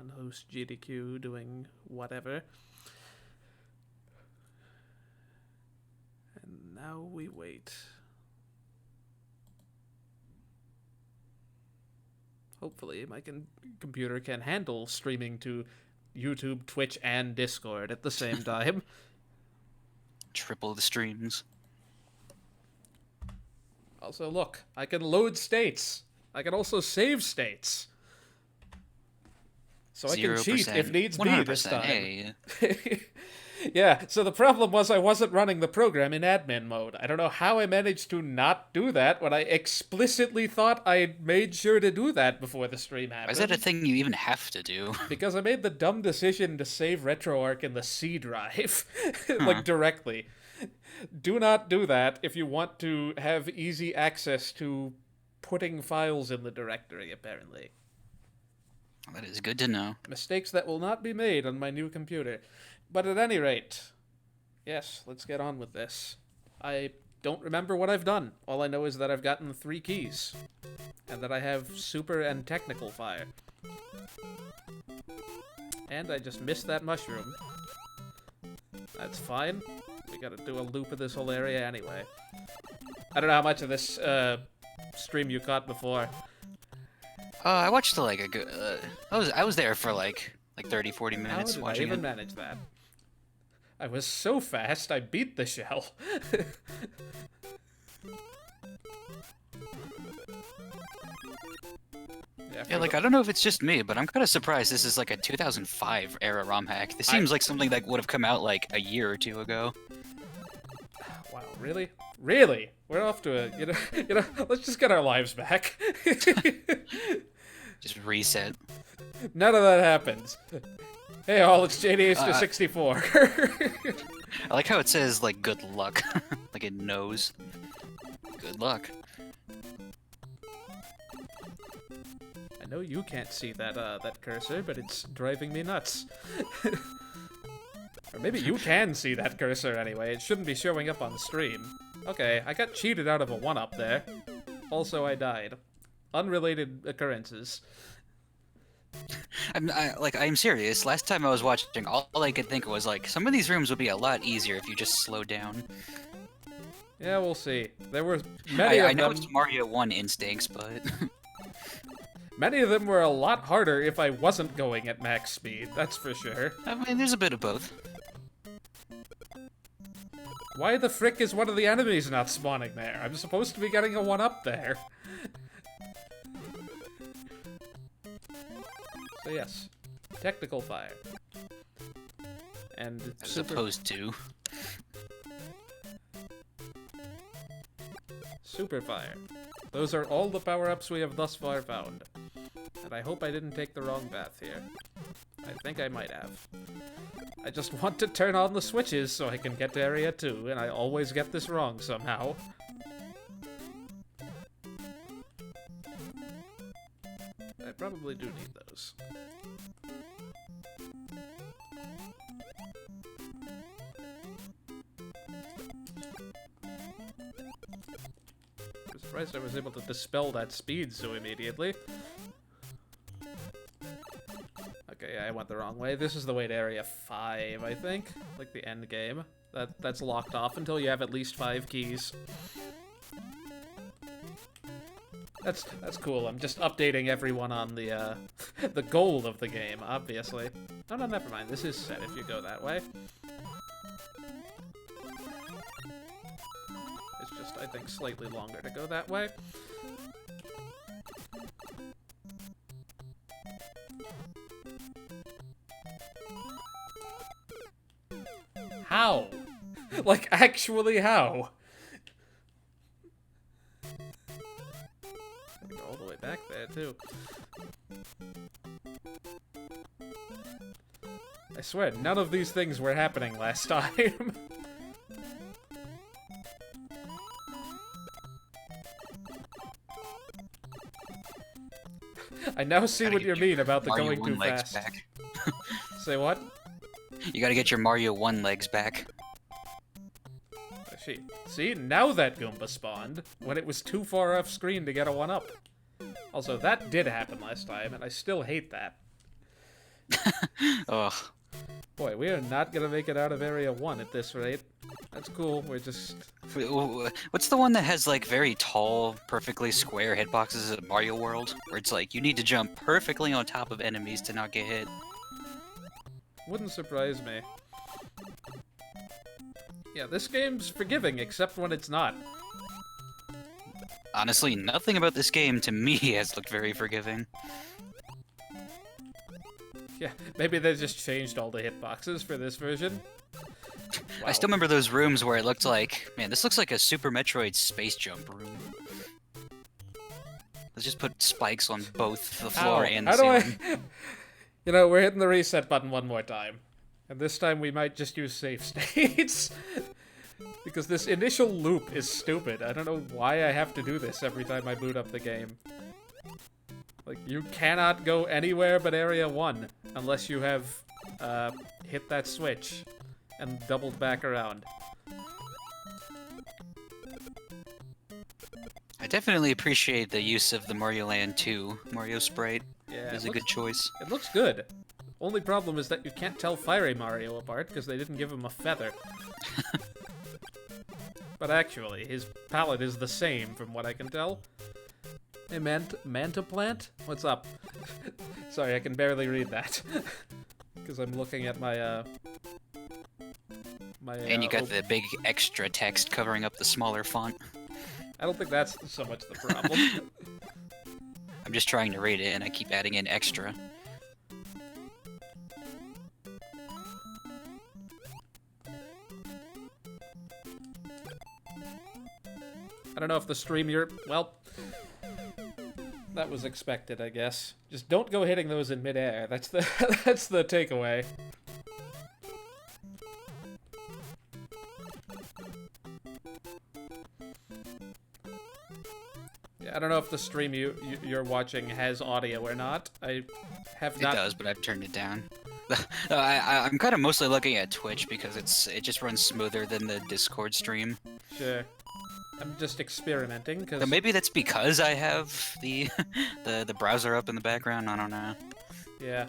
on host GDQ doing whatever. And now we wait. Hopefully my computer can handle streaming to YouTube, Twitch, and Discord at the same time. Triple the streams. Also, look, I can load states. I can also save states. So I can cheat if needs be this time. Hey. Yeah, so the problem was I wasn't running the program in admin mode. I don't know how I managed to not do that when I explicitly thought I made sure to do that before the stream happened. Why is that a thing you even have to do? Because I made the dumb decision to save RetroArch in the C drive, like directly. Do not do that if you want to have easy access to putting files in the directory, apparently. That is good to know. Mistakes that will not be made on my new computer. But at any rate, yes, let's get on with this. I don't remember what I've done. All I know is that I've gotten 3 keys. And that I have super and technical fire. And I just missed that mushroom. That's fine. We gotta do a loop of this whole area anyway. I don't know how much of this stream you caught before. I watched like a good. I was there for like 30-40 minutes How did watching I even it. manage that? I was so fast, I beat the shell. Yeah, like I don't know if it's just me, but I'm kind of surprised this is like a 2005 era ROM hack. This seems like something that would have come out like a year or two ago. Wow, really? Really? We're off to a, you know, let's just get our lives back. Just reset. None of that happens. Hey all, it's JDH64. I like how it says like good luck, like it knows. Good luck. I know you can't see that that cursor, but it's driving me nuts. Or maybe you can see that cursor anyway. It shouldn't be showing up on stream. Okay, I got cheated out of a 1-up there. Also, I died. Unrelated occurrences. I'm serious. Last time I was watching, all I could think was like, some of these rooms would be a lot easier if you just slowed down. Yeah, we'll see. There were many of them. I know it's Mario 1 instincts, but... Many of them were a lot harder if I wasn't going at max speed, that's for sure. I mean, there's a bit of both. Why the frick is one of the enemies not spawning there? I'm supposed to be getting a 1-up there. So yes, technical fire. And As opposed to... super fire. Those are all the power-ups we have thus far found. And I hope I didn't take the wrong path here. I think I might have. I just want to turn on the switches so I can get to Area 2, and I always get this wrong somehow. I probably do need those. I'm surprised I was able to dispel that speed so immediately. Okay, yeah, I went the wrong way. This is the way to Area 5, I think. Like the end game. That's locked off until you have at least 5 keys. That's cool. I'm just updating everyone on the the goal of the game, obviously. Oh, no, never mind. This is set if you go that way. It's just, I think, slightly longer to go that way. How? Like, actually how? I go all the way back there, too. I swear, none of these things were happening last time. I now see what you mean about the Mario going too 1 legs fast. back. Say what? You gotta get your Mario 1 legs back. See, now that Goomba spawned, when it was too far off screen to get a 1-up. Also, that did happen last time, and I still hate that. Ugh. Boy, we are not gonna make it out of Area 1 at this rate. That's cool, we're just... What's the one that has like very tall, perfectly square hitboxes at Mario World? Where it's like you need to jump perfectly on top of enemies to not get hit. Wouldn't surprise me. Yeah, this game's forgiving, except when it's not. Honestly, nothing about this game to me has looked very forgiving. Yeah, maybe they just changed all the hitboxes for this version. Wow. I still remember those rooms where it looked like, man, this looks like a Super Metroid space jump room. Let's just put spikes on both the floor and the ceiling. You know, we're hitting the reset button one more time. And this time we might just use save states. Because this initial loop is stupid. I don't know why I have to do this every time I boot up the game. Like, you cannot go anywhere but Area 1 unless you have hit that switch and doubled back around. I definitely appreciate the use of the Mario Land 2 Mario sprite. Yeah, It's a good choice. It looks good. Only problem is that you can't tell Fiery Mario apart because they didn't give him a feather. But actually, his palette is the same from what I can tell. Hey, Manta Plant? What's up? Sorry, I can barely read that. Because I'm looking at my, And you got the big extra text covering up the smaller font. I don't think that's so much the problem. I'm just trying to read it, and I keep adding in extra. I don't know if the stream well, that was expected, I guess. Just don't go hitting those in midair. That's the that's the takeaway. Yeah, I don't know if the stream you're watching has audio or not. I have not. It does, but I've turned it down. I'm kind of mostly looking at Twitch because it just runs smoother than the Discord stream. Sure. I'm just experimenting because. So maybe that's because I have the the browser up in the background. I don't know. Yeah.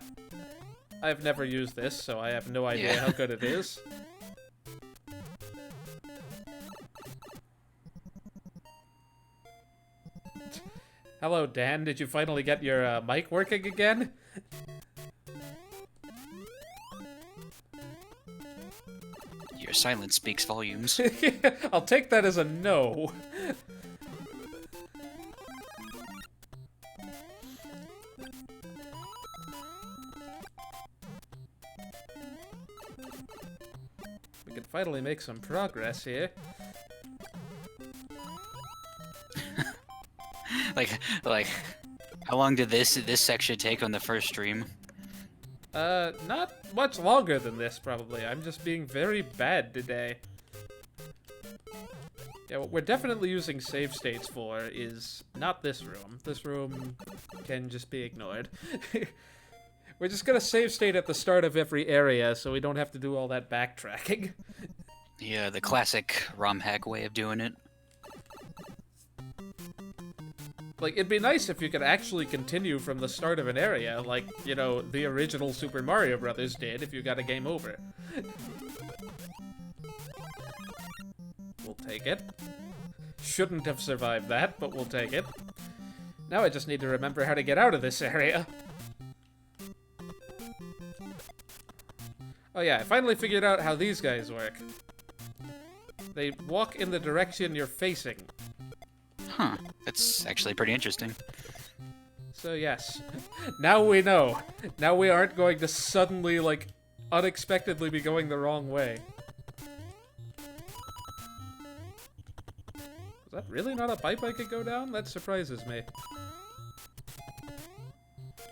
I've never used this, so I have no idea how good it is. Hello, Dan. Did you finally get your mic working again? Your silence speaks volumes. I'll take that as a no. We can finally make some progress here. like, how long did this section take on the first stream? Not much longer than this, probably. I'm just being very bad today. Yeah, what we're definitely using save states for is not this room. This room can just be ignored. We're just gonna save state at the start of every area so we don't have to do all that backtracking. Yeah, the classic ROM hack way of doing it. Like, it'd be nice if you could actually continue from the start of an area, like, you know, the original Super Mario Brothers did if you got a game over. We'll take it. Shouldn't have survived that, but we'll take it. Now I just need to remember how to get out of this area. Oh yeah, I finally figured out how these guys work. They walk in the direction you're facing. Huh. That's actually pretty interesting. So yes, now we know. Now we aren't going to suddenly, like, unexpectedly be going the wrong way. Is that really not a pipe I could go down? That surprises me.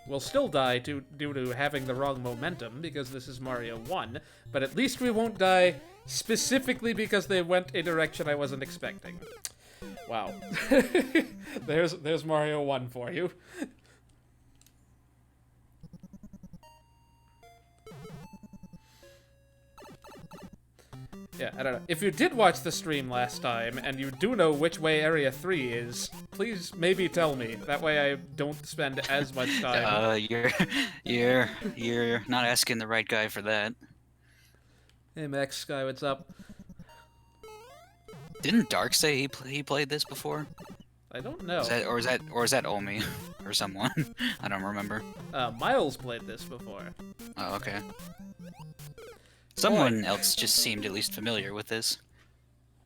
We'll still die due to having the wrong momentum, because this is Mario 1, but at least we won't die specifically because they went a direction I wasn't expecting. Wow. There's Mario 1 for you. Yeah, I don't know. If you did watch the stream last time, and you do know which way Area 3 is, please maybe tell me. That way I don't spend as much time. You're not asking the right guy for that. Hey Max Sky, what's up? Didn't Dark say he played this before? I don't know. Is that Omi or someone? I don't remember. Miles played this before. Oh, okay. Someone else just seemed at least familiar with this.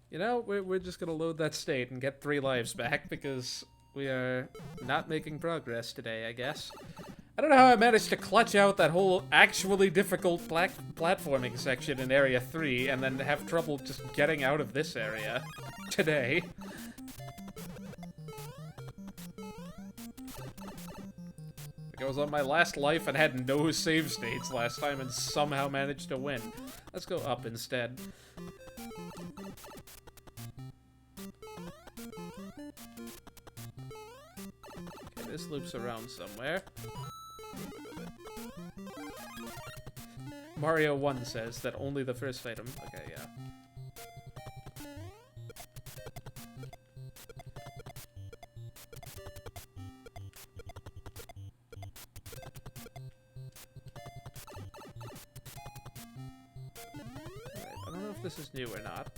You know, we're just gonna load that state and get 3 lives back because we are not making progress today, I guess. I don't know how I managed to clutch out that whole actually difficult platforming section in Area 3 and then have trouble just getting out of this area today. Like I was on my last life and had no save states last time and somehow managed to win. Let's go up instead. Okay, this loops around somewhere. Mario 1 says that only the first item. Okay, yeah. Alright, I don't know if this is new or not.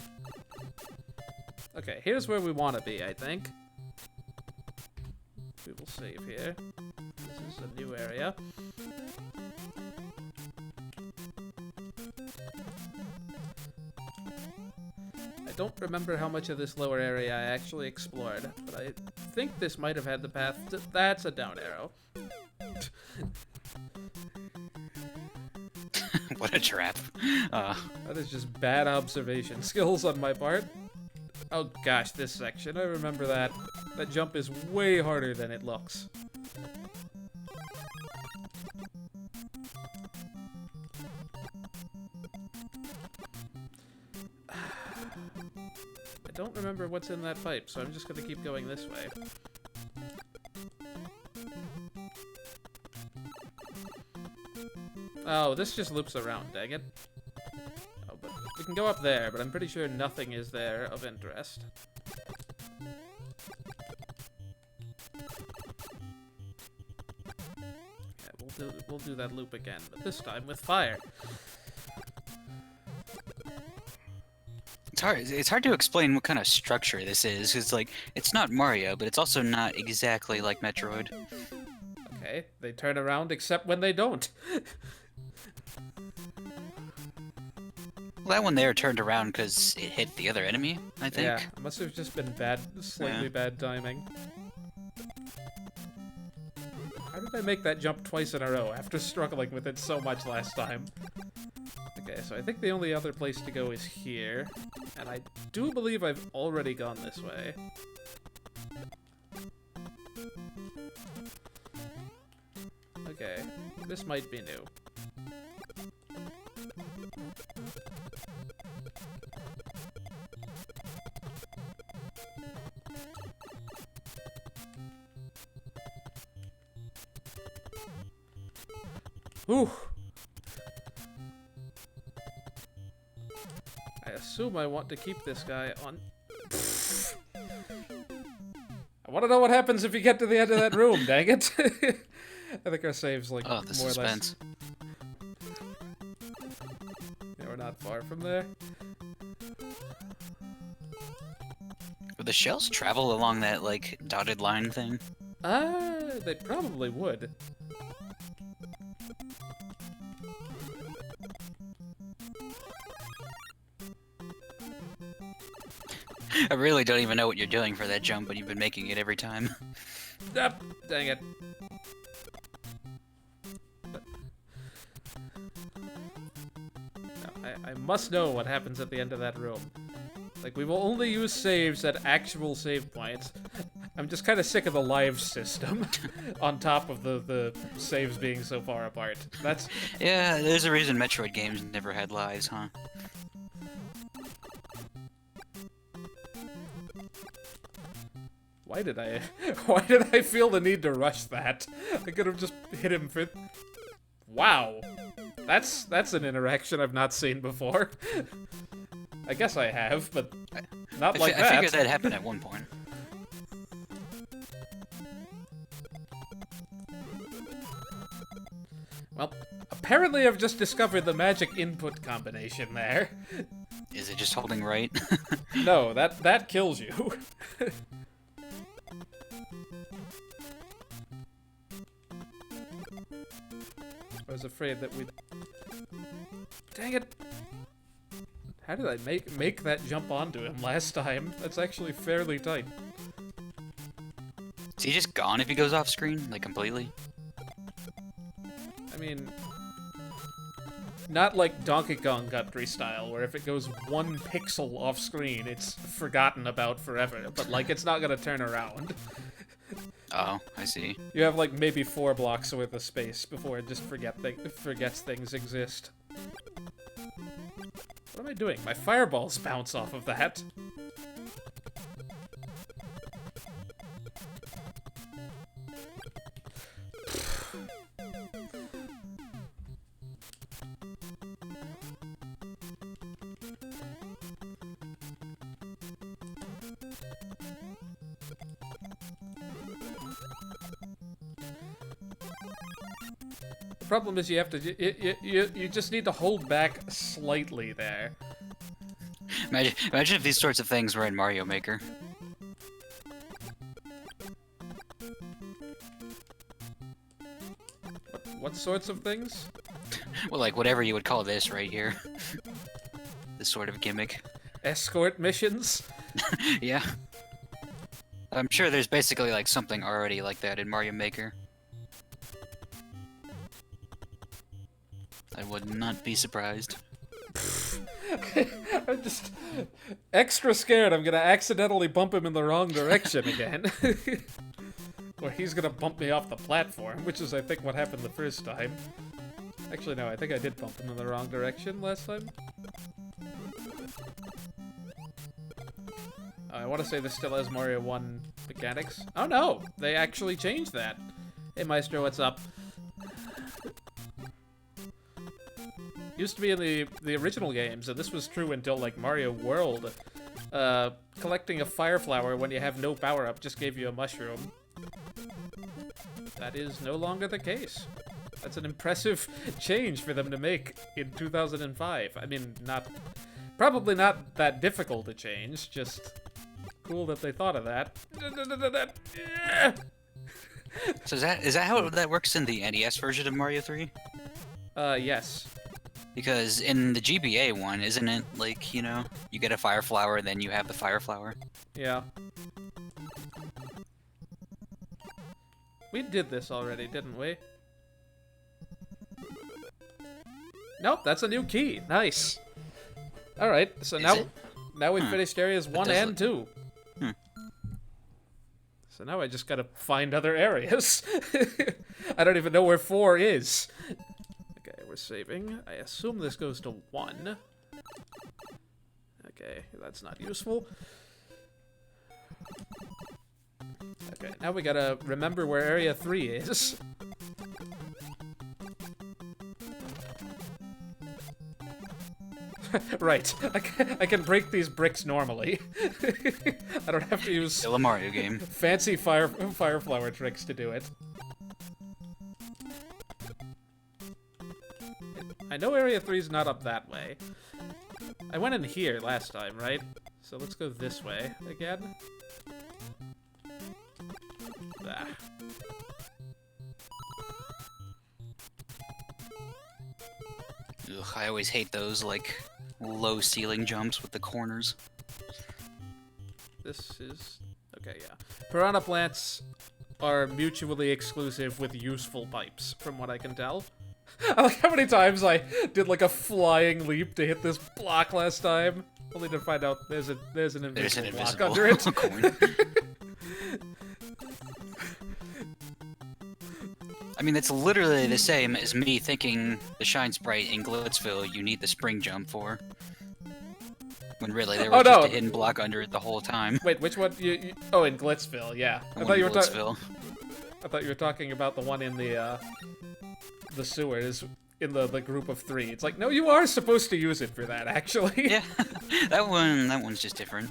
Okay, here's where we want to be, I think. We will save here. This is a new area. I don't remember how much of this lower area I actually explored, but I think this might have had the path to... That's a down arrow. What a trap. That is just bad observation skills on my part. Oh gosh, this section, I remember that. That jump is way harder than it looks. I don't remember what's in that pipe, so I'm just gonna keep going this way. Oh, this just loops around, dang it. Oh, but we can go up there, but I'm pretty sure nothing is there of interest. Yeah, we'll do that loop again, but this time with fire. It's hard to explain what kind of structure this is. It's like, it's not Mario, but it's also not exactly like Metroid. Okay, they turn around except when they don't. Well, that one there turned around because it hit the other enemy, I think. Yeah, it must have just been slightly bad timing. How did I make that jump twice in a row after struggling with it so much last time? Okay, so I think the only other place to go is here. And I do believe I've already gone this way. Okay, this might be new. Ooh! I assume I want to keep this guy on... I want to know what happens if you get to the end of that room, dang it! I think our save's like Oh, the more suspense. or less... Yeah, we're not far from there. Would the shells travel along that, like, dotted line thing? They probably would. I really don't even know what you're doing for that jump, but you've been making it every time. Ah, dang it. No, I must know what happens at the end of that room. Like, we will only use saves at actual save points. I'm just kind of sick of the live system on top of the saves being so far apart. That's... Yeah, there's a reason Metroid games never had lives, huh? Why did I feel the need to rush that? I could have just hit him for... Wow. That's an interaction I've not seen before. I guess I have, but not I like that. I figured that happened at one point. Well, apparently I've just discovered the magic input combination there. Is it just holding right? No, that kills you. I was afraid that we'd... Dang it! How did I make that jump onto him last time? That's actually fairly tight. Is he just gone if he goes off screen, like completely? I mean, not like Donkey Kong Country style, where if it goes 1 pixel off screen, it's forgotten about forever, but like it's not gonna turn around. Oh, I see. You have like maybe 4 blocks worth of space before it just forgets things exist. What am I doing? My fireballs bounce off of that. The problem is you have to you just need to hold back slightly there. Imagine if these sorts of things were in Mario Maker. What sorts of things? Well, like whatever you would call this right here. This sort of gimmick. Escort missions? Yeah. I'm sure there's basically like something already like that in Mario Maker. I would not be surprised. I'm just extra scared I'm gonna accidentally bump him in the wrong direction again. Or he's gonna bump me off the platform, which is I think what happened the first time. Actually no, I think I did bump him in the wrong direction last time. I want to say this still has Mario 1 mechanics. Oh no! They actually changed that. Hey Maestro, what's up? Used to be in the original games, and this was true until like Mario World. Collecting a fire flower when you have no power-up just gave you a mushroom. That is no longer the case. That's an impressive change for them to make in 2005. I mean, probably not that difficult to change, just cool that they thought of that. So is that how that works in the NES version of Mario 3? Yes. Because in the GBA one, isn't it like, you know, you get a fire flower, then you have the fire flower? Yeah. We did this already, didn't we? Nope, that's a new key. Nice. Alright, so now we've finished areas 1 and 2. So now I just gotta find other areas. I don't even know where 4 is. Okay, we're saving. I assume this goes to 1. Okay, that's not useful. Okay, now we gotta remember where area 3 is. Right, I can break these bricks normally. I don't have to use Still a Mario game. fancy fire flower tricks to do it. I know area 3's not up that way. I went in here last time, right? So let's go this way again. Ah. Ugh, I always hate those, like, low ceiling jumps with the corners. This is... okay, yeah. Piranha plants are mutually exclusive with useful pipes, from what I can tell. I like how many times I did like a flying leap to hit this block last time, only to find out there's an invisible block under it. Coin. I mean, it's literally the same as me thinking the Shine Sprite in Glitzville you need the spring jump for. When really there was just a hidden block under it the whole time. Wait, which one? Oh, in Glitzville, yeah. I thought you were talking about the one in the sewers, in the group of 3. It's like, no, you are supposed to use it for that, actually. Yeah, that one's just different.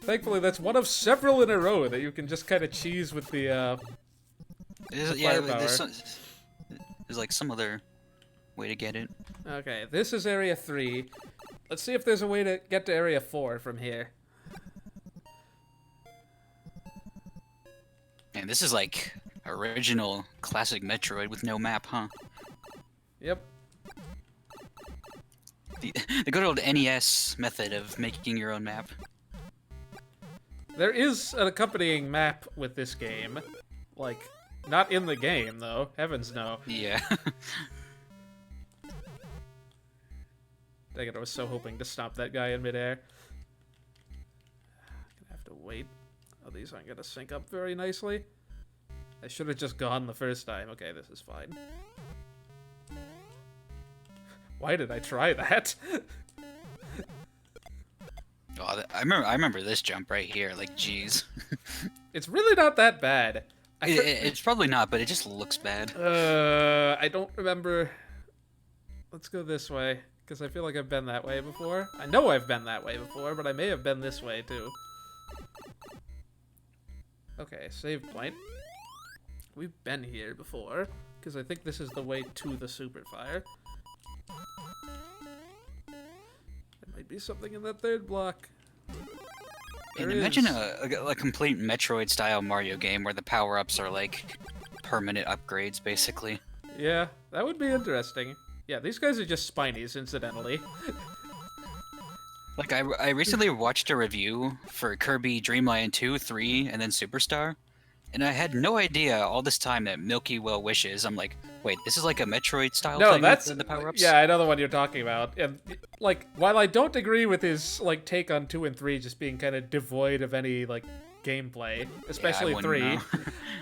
Thankfully, that's one of several in a row that you can just kind of cheese with the firepower. There's like some other way to get it. Okay, this is Area 3. Let's see if there's a way to get to Area 4 from here. And this is like original classic Metroid with no map, huh? Yep. The good old NES method of making your own map. There is an accompanying map with this game. Like, not in the game, though. Heavens no. Yeah. Dang it, I was so hoping to stop that guy in midair. Gonna have to wait. Oh, these aren't gonna sync up very nicely. I should have just gone the first time. Okay, this is fine. Why did I try that? Oh, I remember this jump right here. Like, jeez. It's really not that bad. It's probably not, but it just looks bad. I don't remember. Let's go this way, because I feel like I've been that way before. I know I've been that way before, but I may have been this way too. Okay, save point. We've been here before, because I think this is the way to the super fire. There might be something in that third block. And imagine a complete Metroid-style Mario game where the power-ups are like permanent upgrades, basically. Yeah, that would be interesting. Yeah, these guys are just spinies, incidentally. Like, I recently watched a review for Kirby Dream Land 2, 3, and then Superstar, and I had no idea all this time that Milky Well Wishes. I'm like, wait, this is like a Metroid-style thing that's with the power-ups? Yeah, I know the one you're talking about. And like, while I don't agree with his like take on 2 and 3 just being kind of devoid of any like gameplay, especially 3,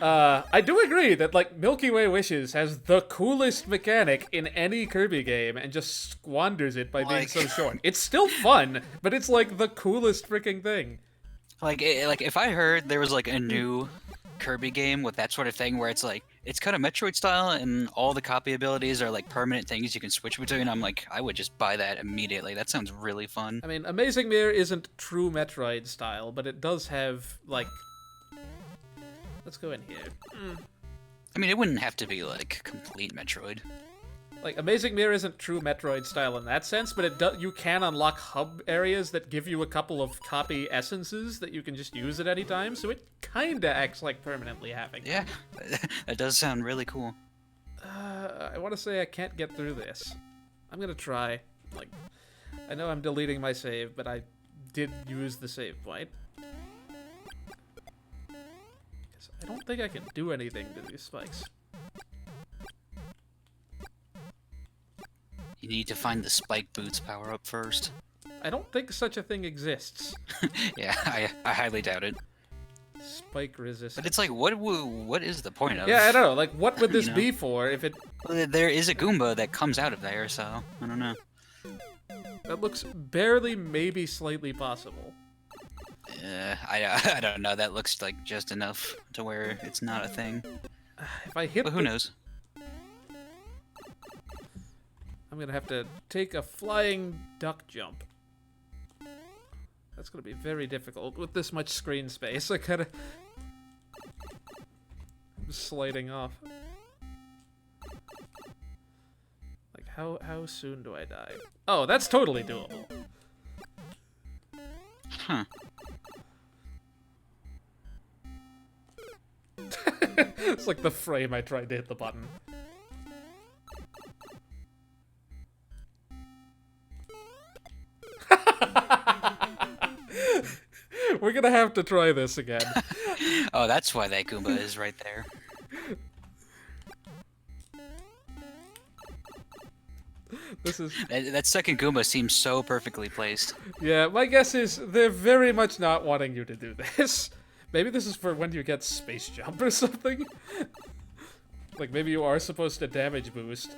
I do agree that like Milky Way Wishes has the coolest mechanic in any Kirby game and just squanders it by being so short. It's still fun, but it's like the coolest freaking thing. Like if I heard there was like a new Kirby game with that sort of thing where it's like it's kind of Metroid style and all the copy abilities are like permanent things you can switch between, I'm like, I would just buy that immediately. That sounds really fun. I mean, Amazing Mirror isn't true Metroid style, but it does have like, let's go in here. I mean, it wouldn't have to be like complete Metroid. Like, Amazing Mirror isn't true Metroid style in that sense, but you can unlock hub areas that give you a couple of copy essences that you can just use at any time, so it kinda acts like permanently having them. Yeah, that does sound really cool. I want to say I can't get through this. I'm gonna try. Like, I know I'm deleting my save, but I did use the save point. I don't think I can do anything to these spikes. You need to find the Spike Boots power-up first. I don't think such a thing exists. Yeah, I highly doubt it. Spike resistance. But it's like, what is the point of? Yeah, I don't know. Like, what would this be for if it... Well, there is a Goomba that comes out of there, so I don't know. That looks barely, maybe slightly possible. I don't know. That looks like just enough to where it's not a thing. If I hit but who knows? I'm gonna have to take a flying duck jump. That's gonna be very difficult with this much screen space. I kinda... I'm sliding off. Like, how soon do I die? Oh, that's totally doable. Huh. It's like the frame I tried to hit the button. We're gonna have to try this again. Oh, that's why that Goomba is right there. This is... That second Goomba seems so perfectly placed. Yeah, my guess is they're very much not wanting you to do this. Maybe this is for when you get Space Jump or something. Like, maybe you are supposed to damage boost.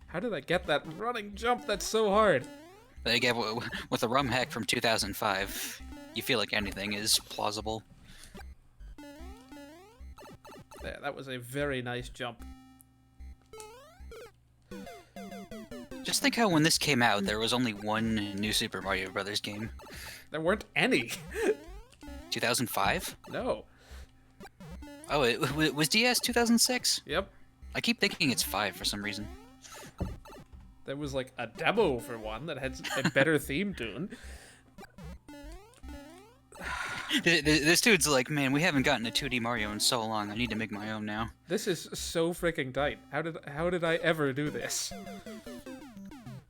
How did I get that running jump? That's so hard. But again, with a ROM hack from 2005, you feel like anything is plausible. Yeah, that was a very nice jump. just think how when this came out, there was only one new Super Mario Brothers game. There weren't any. 2005? No. Oh, it was DS 2006? Yep. I keep thinking it's 5 for some reason. There was like a demo for one that had a better theme tune. This dude's like, man, we haven't gotten a 2D Mario in so long. I need to make my own now. This is so freaking tight. How did I ever do this?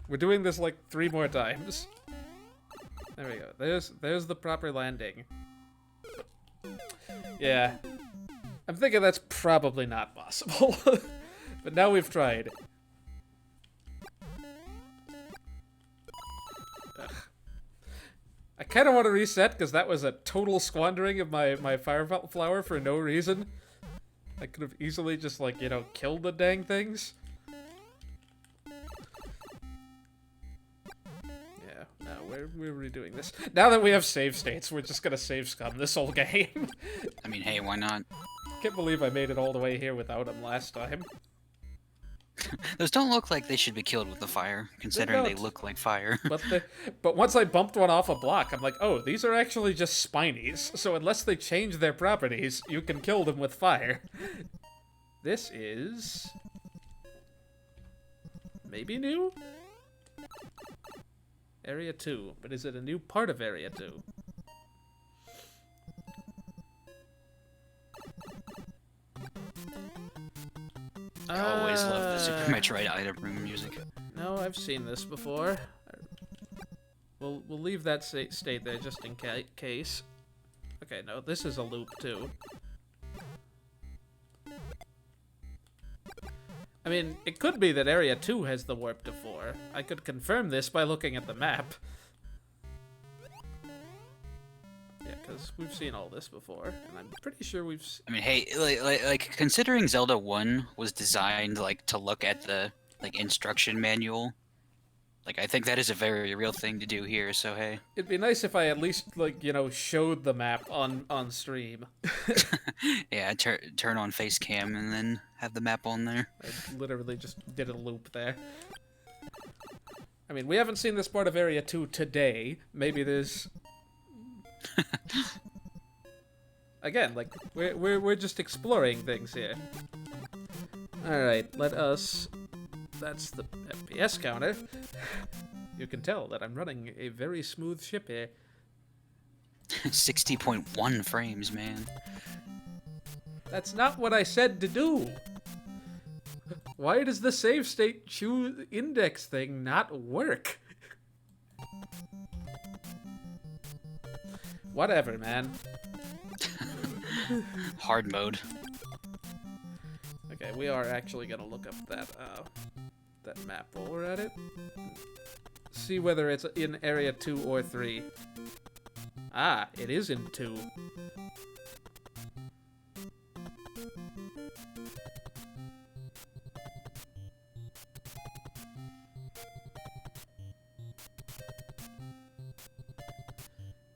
We're doing this like 3 more times. There we go. There's the proper landing. Yeah. I'm thinking that's probably not possible. But now we've tried. Ugh. I kind of want to reset because that was a total squandering of my fire flower for no reason. I could have easily just, like, you know, killed the dang things. Yeah, no, we're redoing this. Now that we have save states, we're just gonna save scum this whole game. I mean, hey, why not? Can't believe I made it all the way here without him last time. Those don't look like they should be killed with the fire, considering they look like fire. But once I bumped one off a block, I'm like, oh, these are actually just spinies. So unless they change their properties, you can kill them with fire. This is... maybe new? Area 2. But is it a new part of Area 2? I always love the Super Metroid item room music. No, I've seen this before. We'll leave that state there just in case. Okay, no, this is a loop too. I mean, it could be that Area 2 has the warp to 4. I could confirm this by looking at the map. Yeah, because we've seen all this before, and I'm pretty sure we've... I mean, hey, like considering Zelda 1 was designed, like, to look at the, like, instruction manual, like, I think that is a very real thing to do here, so hey. It'd be nice if I at least, like, you know, showed the map on stream. Yeah, turn on face cam and then have the map on there. I literally just did a loop there. I mean, we haven't seen this part of Area 2 today. Maybe there's... Again, like, we're just exploring things here. Alright, let us... That's the FPS counter. You can tell that I'm running a very smooth ship here. 60.1 frames, man. That's not what I said to do! Why does the save state choose index thing not work? Whatever, man. Hard mode. Okay, we are actually gonna look up that map while we're at it. See whether it's in Area 2 or 3. Ah, it is in 2.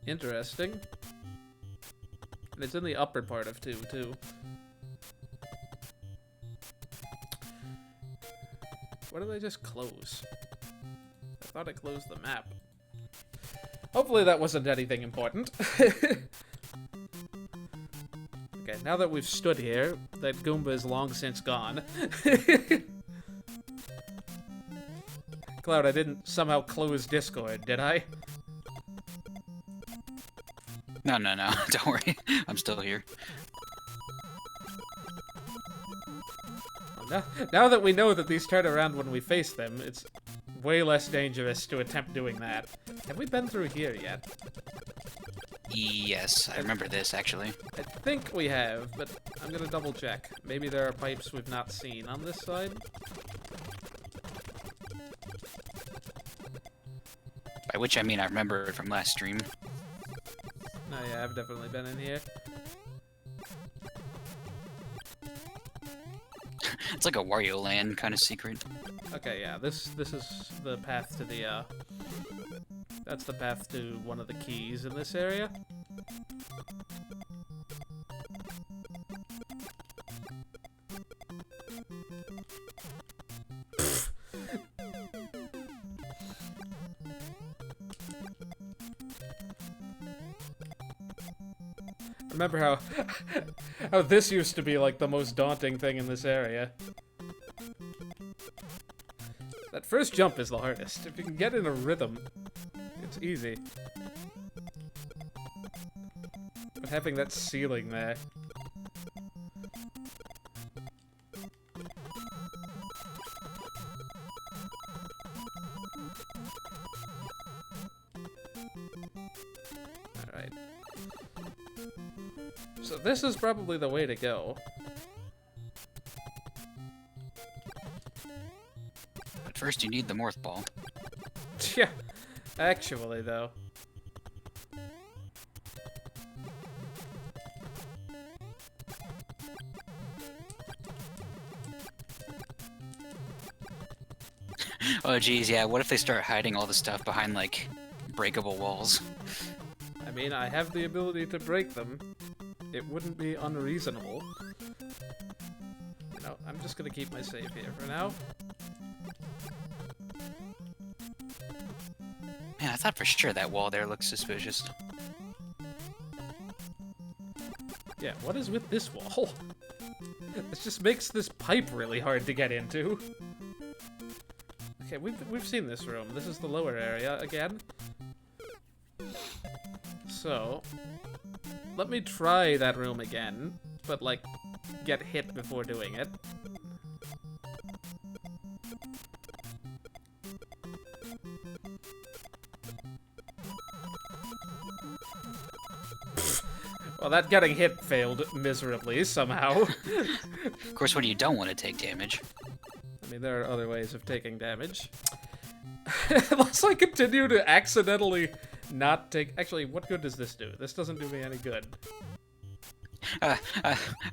Interesting. And it's in the upper part of 2, too. What did I just close? I thought I closed the map. Hopefully that wasn't anything important. Okay, now that we've stood here, that Goomba is long since gone. Cloud, I didn't somehow close Discord, did I? No, don't worry. I'm still here. Now that we know that these turn around when we face them, it's way less dangerous to attempt doing that. Have we been through here yet? Yes, I remember this, actually. I think we have, but I'm gonna double check. Maybe there are pipes we've not seen on this side. By which I mean I remember it from last stream. Oh yeah, I've definitely been in here. It's like a Wario Land kind of secret. Okay, yeah, this is the path to the, that's the path to one of the keys in this area. Remember how how this used to be like the most daunting thing in this area. That first jump is the hardest. If you can get in a rhythm, it's easy. But having that ceiling there. Alright. So this is probably the way to go. But first you need the Morph Ball. Yeah, actually though. Oh geez, yeah, what if they start hiding all the stuff behind, like, breakable walls? I mean, I have the ability to break them. It wouldn't be unreasonable. No, I'm just gonna keep my save here for now. Man, I thought for sure that wall there looked suspicious. Yeah, what is with this wall? This just makes this pipe really hard to get into. Okay, we've seen this room. This is the lower area again. So, let me try that room again, but like, get hit before doing it. Well, that getting hit failed miserably somehow. Of course, when you don't want to take damage. I mean, there are other ways of taking damage. Unless I continue to accidentally not take... Actually, what good does this do? This doesn't do me any good. I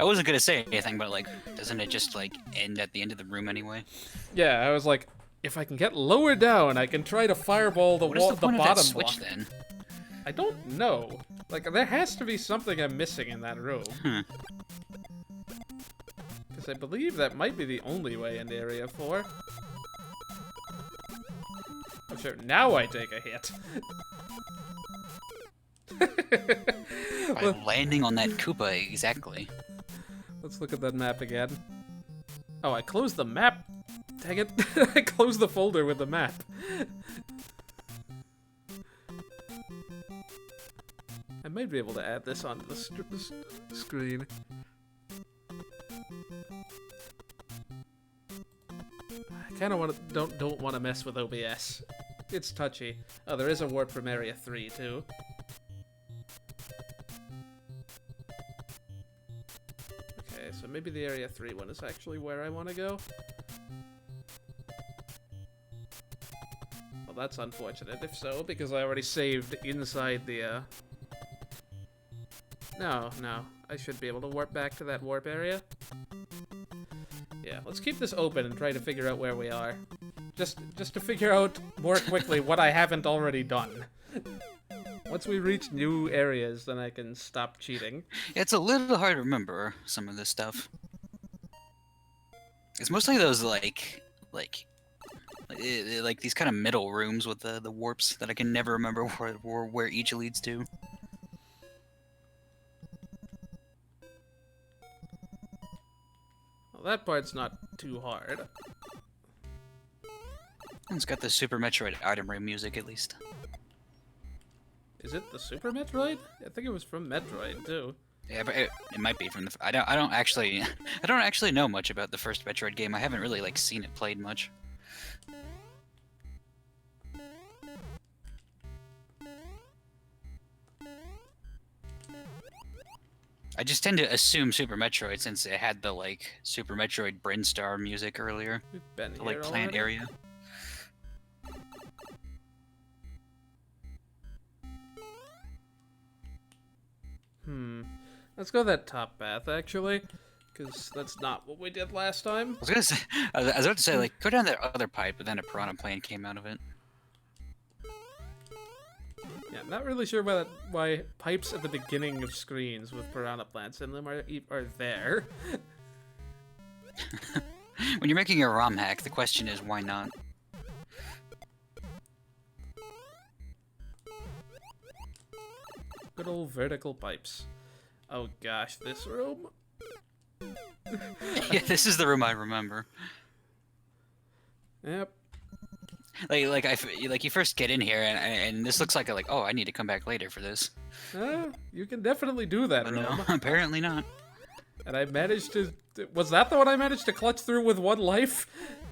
wasn't gonna say anything, but like, doesn't it just like end at the end of the room anyway? Yeah, I was like, if I can get lower down, I can try to fireball the wall, the What is the point of that bottom switch block. then? I don't know. Like, there has to be something I'm missing in that room. Because I believe that might be the only way into Area 4. Oh, sure, now I take a hit. By landing on that Koopa, exactly. Let's look at that map again. Oh, I closed the map. Dang it. I closed the folder with the map. I might be able to add this onto the screen. I kind of don't want to mess with OBS. It's touchy. Oh, there is a warp from Area 3 too. Okay, so maybe the Area 3 one is actually where I want to go. Well, that's unfortunate if so, because I already saved inside the, No, I should be able to warp back to that warp area. Yeah, let's keep this open and try to figure out where we are. Just to figure out more quickly what I haven't already done. Once we reach new areas, then I can stop cheating. It's a little hard to remember some of this stuff. It's mostly those like these kind of middle rooms with the warps that I can never remember where each leads to. Well, that part's not too hard. It's got the Super Metroid item room music at least. Is it the Super Metroid? I think it was from Metroid too. Yeah, but it might be from the. I don't actually know much about the first Metroid game. I haven't really like seen it played much. I just tend to assume Super Metroid since it had the like Super Metroid Brinstar music earlier. We've been The here like plant already. area. Let's go that top path, actually. Because that's not what we did last time. I was gonna say, I was about to say like go down that other pipe, but then a piranha plant came out of it. Yeah, I'm not really sure why pipes at the beginning of screens with piranha plants in them are there. When you're making a ROM hack, the question is why not? Good old vertical pipes. Oh gosh, this room? Yeah, this is the room I remember. Yep. Like you first get in here and this looks like oh, I need to come back later for this. You can definitely do that But room. no, apparently not. And I managed to... Was that the one I managed to clutch through with 1 life?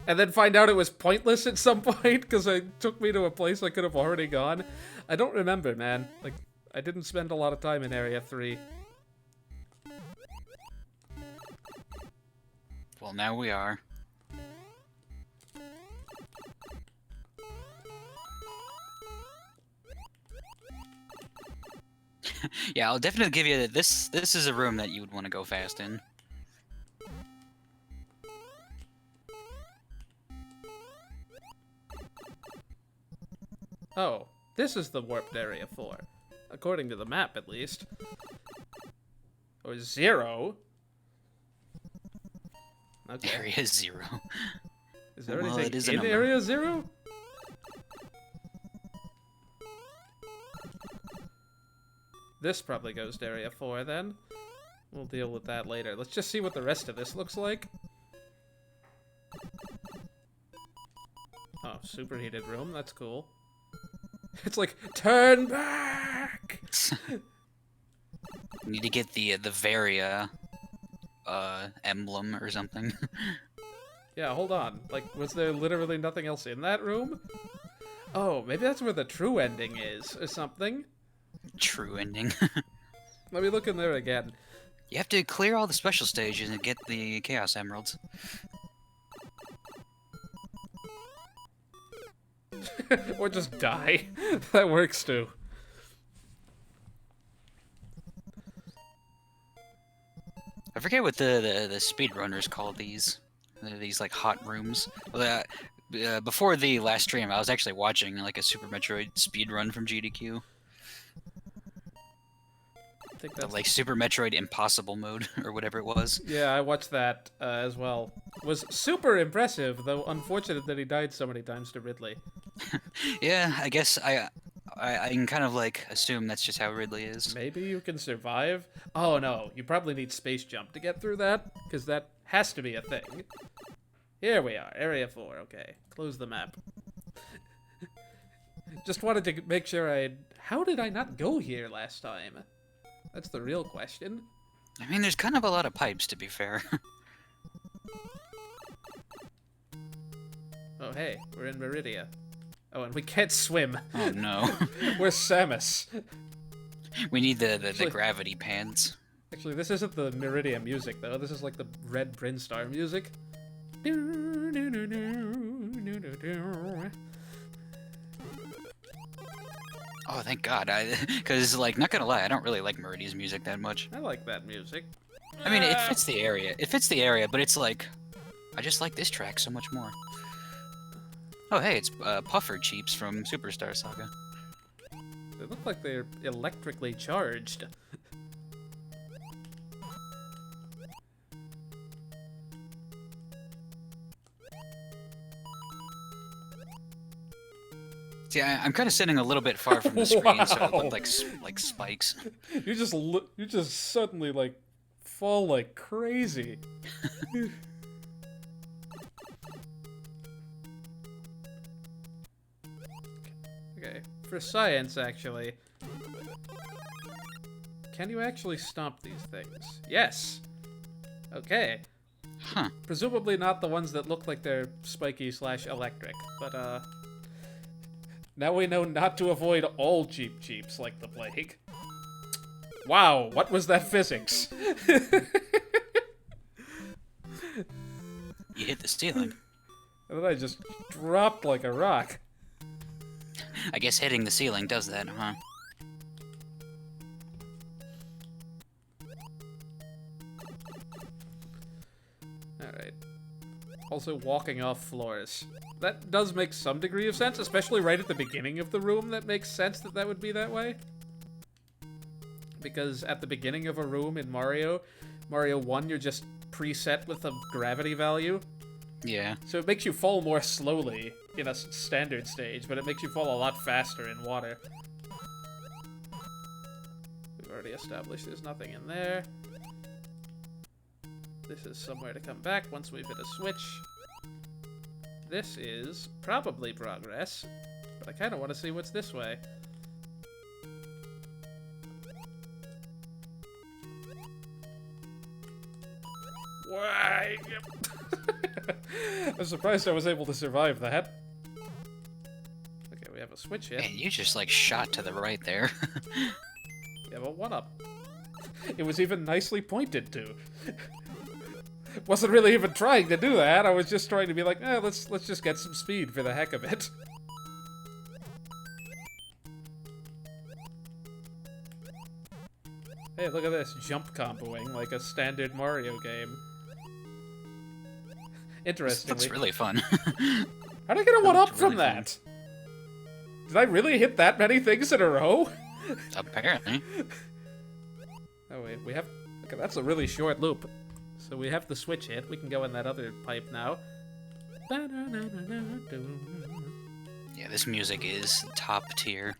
And then find out it was pointless at some point because it took me to a place I could have already gone? I don't remember, man. Like, I didn't spend a lot of time in Area 3. Well, now we are. Yeah, I'll definitely give you that this is a room that you would want to go fast in. Oh, this is the warped Area 4. According to the map, at least. Or 0. Okay. Area 0. Is there Well, anything it is a in number. Area 0? This probably goes to Area 4, then. We'll deal with that later. Let's just see what the rest of this looks like. Oh, superheated room. That's cool. It's like, turn back! Need to get the Varia emblem or something. Yeah, hold on. Like, was there literally nothing else in that room? Oh, maybe that's where the true ending is, or something. True ending. Let me look in there again. You have to clear all the special stages and get the Chaos Emeralds. Or just die. That works too. I forget what the speedrunners call these. These like hot rooms. Well, before the last stream, I was actually watching like a Super Metroid speedrun from GDQ. I think The that's... like Super Metroid Impossible mode or whatever it was. Yeah, I watched that as well. Was super impressive, though unfortunate that he died so many times to Ridley. Yeah, I guess I can kind of like assume that's just how Ridley is. Maybe you can survive? Oh no, you probably need space jump to get through that, because that has to be a thing. Here we are, Area 4, okay. Close the map. Just wanted to make sure How did I not go here last time? That's the real question. I mean, there's kind of a lot of pipes, to be fair. Oh hey, we're in Meridia. Oh, and we can't swim. Oh no. We're Samus. We need the gravity pants. Actually, this isn't the Meridia music, though. This is like the Red Brinstar music. Oh, thank God. Because, like, not gonna lie, I don't really like Meridia's music that much. I like that music. I mean, it fits the area. It fits the area, but it's like... I just like this track so much more. Oh, hey, it's Puffer Cheeps from Superstar Saga. They look like they're electrically charged. See, I'm kind of sitting a little bit far from the screen, so it Wow. looked like spikes. You just suddenly like fall like crazy. Okay, for science actually. Can you actually stomp these things? Yes. Okay. Huh. Presumably not the ones that look like they're spiky/electric, but now we know not to avoid all cheeps like the plague. Wow, what was that physics? You hit the ceiling. And then I just dropped like a rock. I guess hitting the ceiling does that, huh? Alright. Also, walking off floors. That does make some degree of sense, especially right at the beginning of the room. That makes sense that would be that way. Because at the beginning of a room in Mario 1, you're just preset with a gravity value. Yeah. So it makes you fall more slowly in a standard stage, but it makes you fall a lot faster in water. We've already already established there's nothing in there. This is somewhere to come back once we've hit a switch. This is probably progress, but I kind of want to see what's this way. Why? I'm surprised I was able to survive that. Okay, we have a switch here. Man, you just like shot to the right there. We have a 1-up. It was even nicely pointed to. Wasn't really even trying to do that. I was just trying to be like, let's just get some speed for the heck of it. Hey, look at this, jump comboing like a standard Mario game. Interestingly. Looks really fun. How'd I get a 1-up from that? Did I really hit that many things in a row? Apparently. Oh wait, we have... Okay, that's a really short loop. So we have the switch hit. We can go in that other pipe now. Yeah, this music is top tier.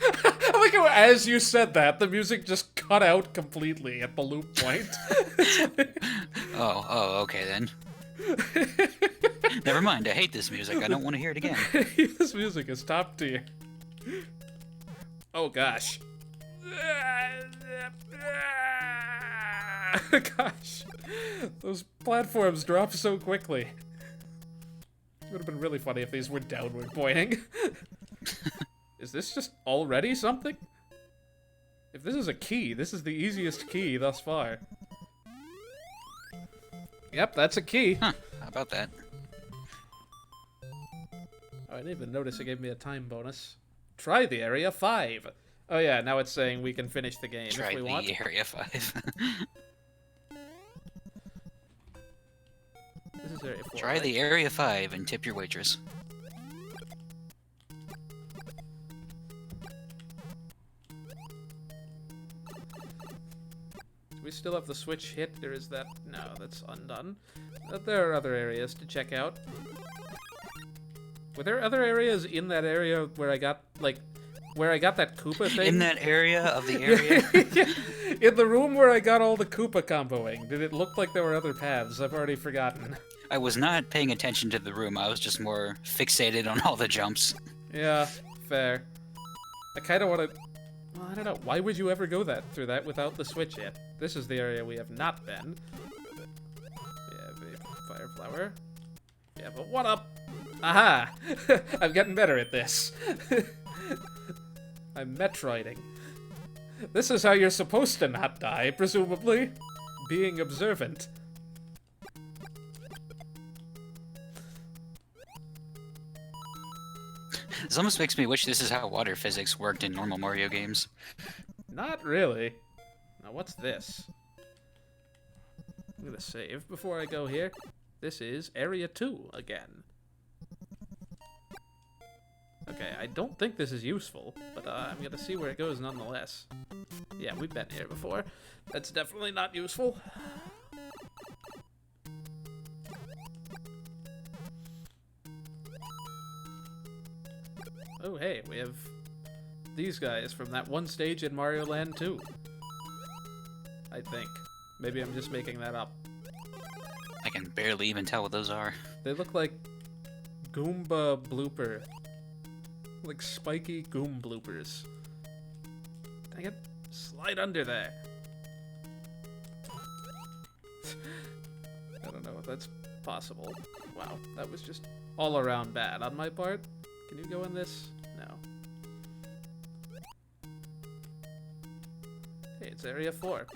I like how as you said that, the music just cut out completely at the loop point. Oh, okay then. Never mind, I hate this music. I don't want to hear it again. This music is top tier. Oh gosh. Gosh. Those platforms drop so quickly. It would have been really funny if these were downward pointing. Is this just already something? If this is a key, this is the easiest key thus far. Yep, that's a key. Huh, how about that? Oh, I didn't even notice it gave me a time bonus. Try the area 5. Oh yeah, now it's saying we can finish the game if we want. Try the area 5. This is area 4. Try right? the area 5 and tip your waitress. We still have the switch hit, or is that... No, that's undone. There are other areas to check out. Were there other areas in that area where I got, like... Where I got that Koopa thing? In that area of the area? Yeah. In the room where I got all the Koopa comboing. Did it look like there were other paths? I've already forgotten. I was not paying attention to the room. I was just more fixated on all the jumps. Yeah, fair. I kind of want to... Well, I don't know. Why would you ever go through that without the switch yet? This is the area we have not been. We have a fire flower. We have a 1-up. Aha! I'm getting better at this. I'm Metroiding. This is how you're supposed to not die, presumably. Being observant. This almost makes me wish this is how water physics worked in normal Mario games. Not really. Now what's this? I'm gonna save before I go here. This is Area 2 again. Okay, I don't think this is useful, but I'm gonna see where it goes nonetheless. Yeah, we've been here before. That's definitely not useful. Oh, hey, we have these guys from that one stage in Mario Land 2. I think. Maybe I'm just making that up. I can barely even tell what those are. They look like Goomba blooper. Like spiky Goom bloopers. Dang it. Slide under there. I don't know if that's possible. Wow, that was just all around bad on my part. Can you go in this? No. Hey, it's Area 4.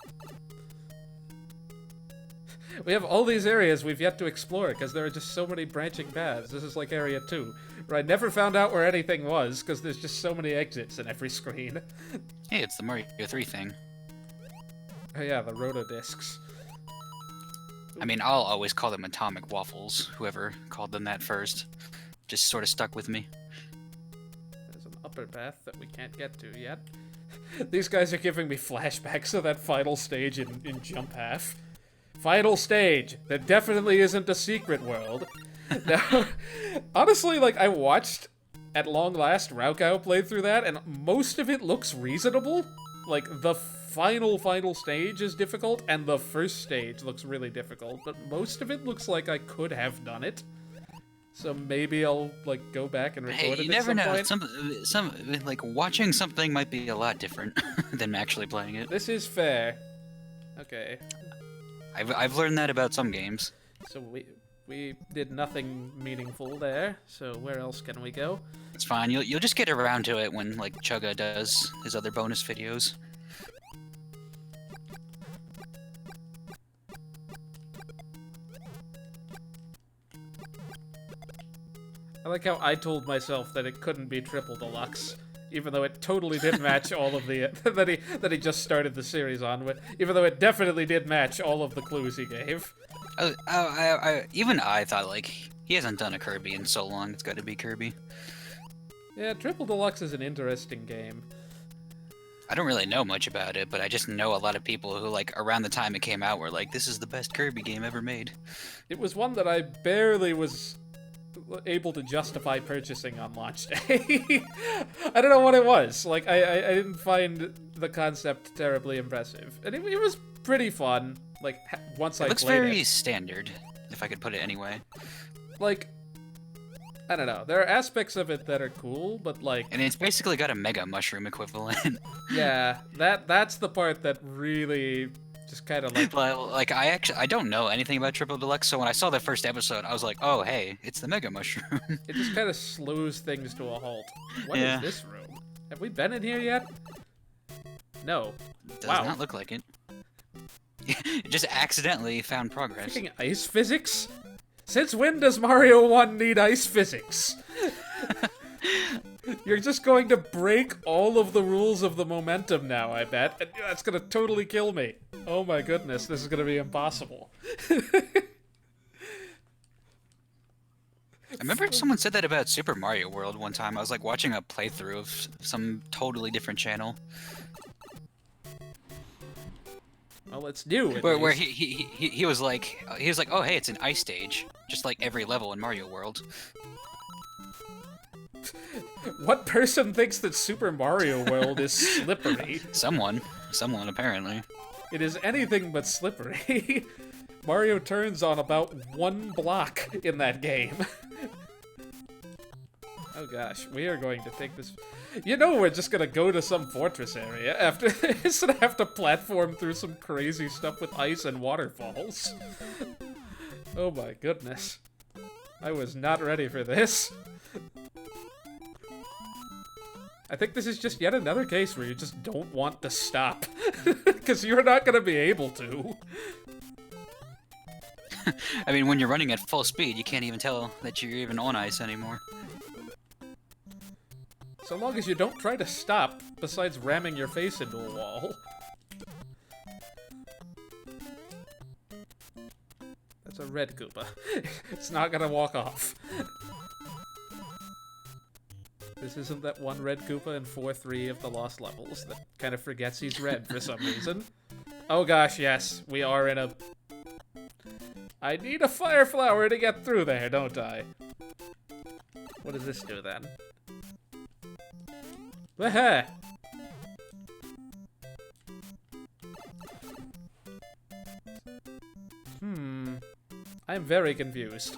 We have all these areas we've yet to explore because there are just so many branching paths. This is like Area 2, where I never found out where anything was because there's just so many exits in every screen. Hey, it's the Mario 3 thing. Oh yeah, the rotodiscs. I mean, I'll always call them atomic waffles. Whoever called them that first. Just sort of stuck with me. There's an upper path that we can't get to yet. These guys are giving me flashbacks of that final stage in Jump Half. Final stage! There definitely isn't a secret world. Now, honestly, like, I watched at long last, Raukau played through that, and most of it looks reasonable. Like, the final stage is difficult, and the first stage looks really difficult, but most of it looks like I could have done it. So maybe I'll, like, go back and record it you at never some know. point. Some like watching something might be a lot different than actually playing it. This is fair. Okay. I've learned that about some games. So we did nothing meaningful there, so where else can we go? It's fine. You'll just get around to it when like Chugga does his other bonus videos. I like how I told myself that it couldn't be triple deluxe, even though it totally did match all of the that he just started the series on with. Even though it definitely did match all of the clues he gave. Even I thought like he hasn't done a Kirby in so long. It's got to be Kirby. Yeah, triple deluxe is an interesting game. I don't really know much about it, but I just know a lot of people who like around the time it came out were like, "This is the best Kirby game ever made." It was one that I barely was able to justify purchasing on launch day. I don't know what it was. Like, I didn't find the concept terribly impressive. And it was pretty fun, like, once I played it. It looks very standard, if I could put it anyway. Like, I don't know. There are aspects of it that are cool, but, like... And it's basically got a Mega Mushroom equivalent. Yeah, that's the part that really... just kind of like... Well, like, I don't know anything about Triple Deluxe, so when I saw the first episode, I was like, oh, hey, it's the Mega Mushroom. It just kind of slows things to a halt. What is this room? Have we been in here yet? No. Does not look like it. It just accidentally found progress. Freaking ice physics? Since when does Mario 1 need ice physics? You're just going to break all of the rules of the momentum now, I bet. And that's gonna totally kill me. Oh my goodness, this is gonna be impossible. I remember someone said that about Super Mario World one time. I was like watching a playthrough of some totally different channel. Well, it's new. Where he was like, oh hey, it's an ice stage, just like every level in Mario World. What person thinks that Super Mario World is slippery? Someone apparently. It is anything but slippery. Mario turns on about one block in that game. Oh gosh, we are going to take this... You know we're just gonna go to some fortress area after this and have to platform through some crazy stuff with ice and waterfalls. Oh my goodness. I was not ready for this. I think this is just yet another case where you just don't want to stop. Because you're not gonna be able to. I mean, when you're running at full speed, you can't even tell that you're even on ice anymore. So long as you don't try to stop, besides ramming your face into a wall. That's a red Koopa. It's not gonna walk off. This isn't that one red Koopa in 4-3 of the Lost Levels that kind of forgets he's red for some reason. Oh gosh, yes, we are in a... I need a fire flower to get through there, don't I? What does this do then? Wah-ha! I'm very confused.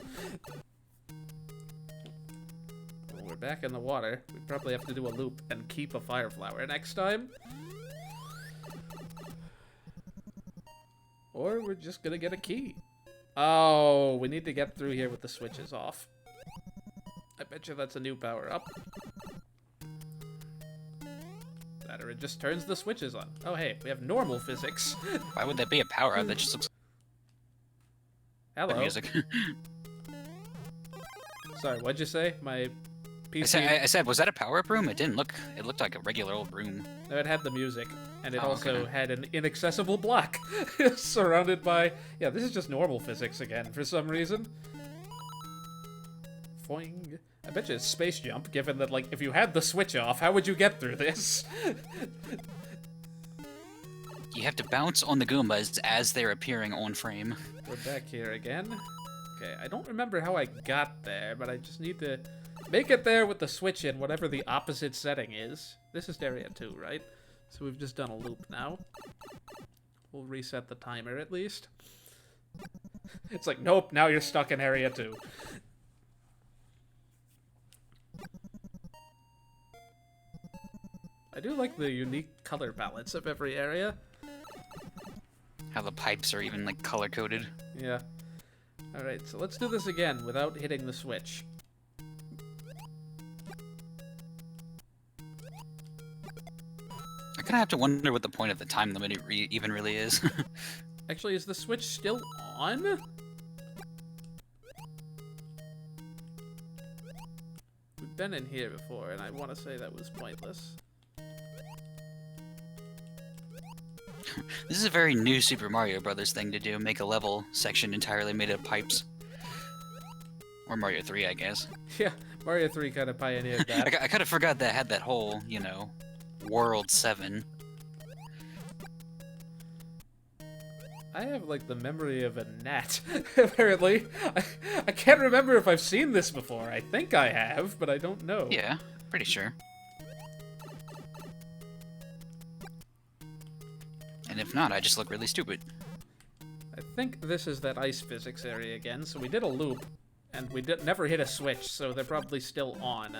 Well, we're back in the water. We probably have to do a loop and keep a fire flower next time. Or we're just gonna get a key. Oh, we need to get through here with the switches off. I bet you that's a new power-up. That or it just turns the switches on. Oh hey, we have normal physics. Why would that be a power-up? That just looks Hello. like music. Sorry, what'd you say? My PC... I said, was that a power-up room? It didn't look... It looked like a regular old room. No, it had the music. And it Oh, also okay. had an inaccessible block. Surrounded by... Yeah, this is just normal physics again, for some reason. Foing. I bet you it's space jump, given that, like, if you had the switch off, how would you get through this? You have to bounce on the Goombas as they're appearing on frame. We're back here again. Okay, I don't remember how I got there, but I just need to Make it there with the switch in, whatever the opposite setting is. This is area 2, right? So we've just done a loop now. We'll reset the timer at least. It's like, nope, now you're stuck in area 2. I do like the unique color palettes of every area. How the pipes are even, like, color-coded. Yeah. Alright, so let's do this again without hitting the switch. I kind of have to wonder what the point of the time limit even really is. Actually, is the switch still on? We've been in here before, and I want to say that was pointless. This is a very new Super Mario Brothers thing to do, make a level section entirely made of pipes. Or Mario 3, I guess. Yeah, Mario 3 kind of pioneered that. I kind of forgot that had that whole, you know, World 7. I have, like, the memory of a gnat, apparently. I can't remember if I've seen this before. I think I have, but I don't know. Yeah, pretty sure. And if not, I just look really stupid. I think this is that ice physics area again, so we did a loop, and we never hit a switch, so they're probably still on.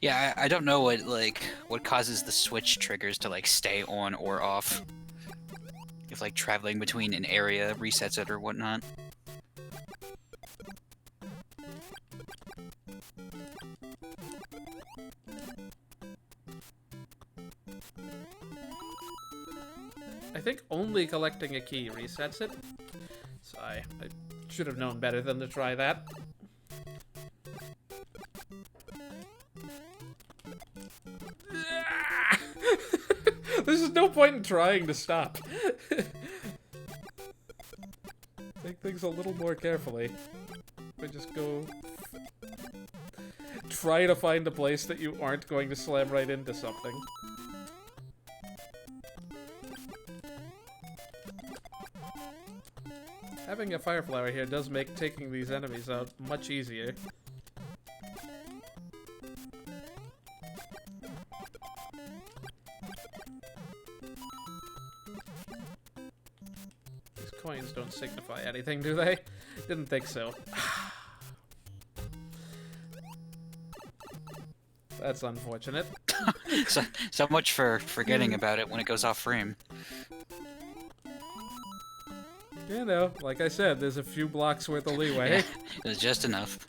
Yeah, I don't know what causes the switch triggers to, like, stay on or off. If, like, traveling between an area resets it or whatnot. I think only collecting a key resets it. So I should have known better than to try that. There's no point in trying to stop. Take things a little more carefully. I just go... Try to find a place that you aren't going to slam right into something. Having a fire flower here does make taking these enemies out much easier. These coins don't signify anything, do they? Didn't think so. That's unfortunate. So much for forgetting about it when it goes off frame. You know, like I said, there's a few blocks worth of leeway. Yeah, it was just enough.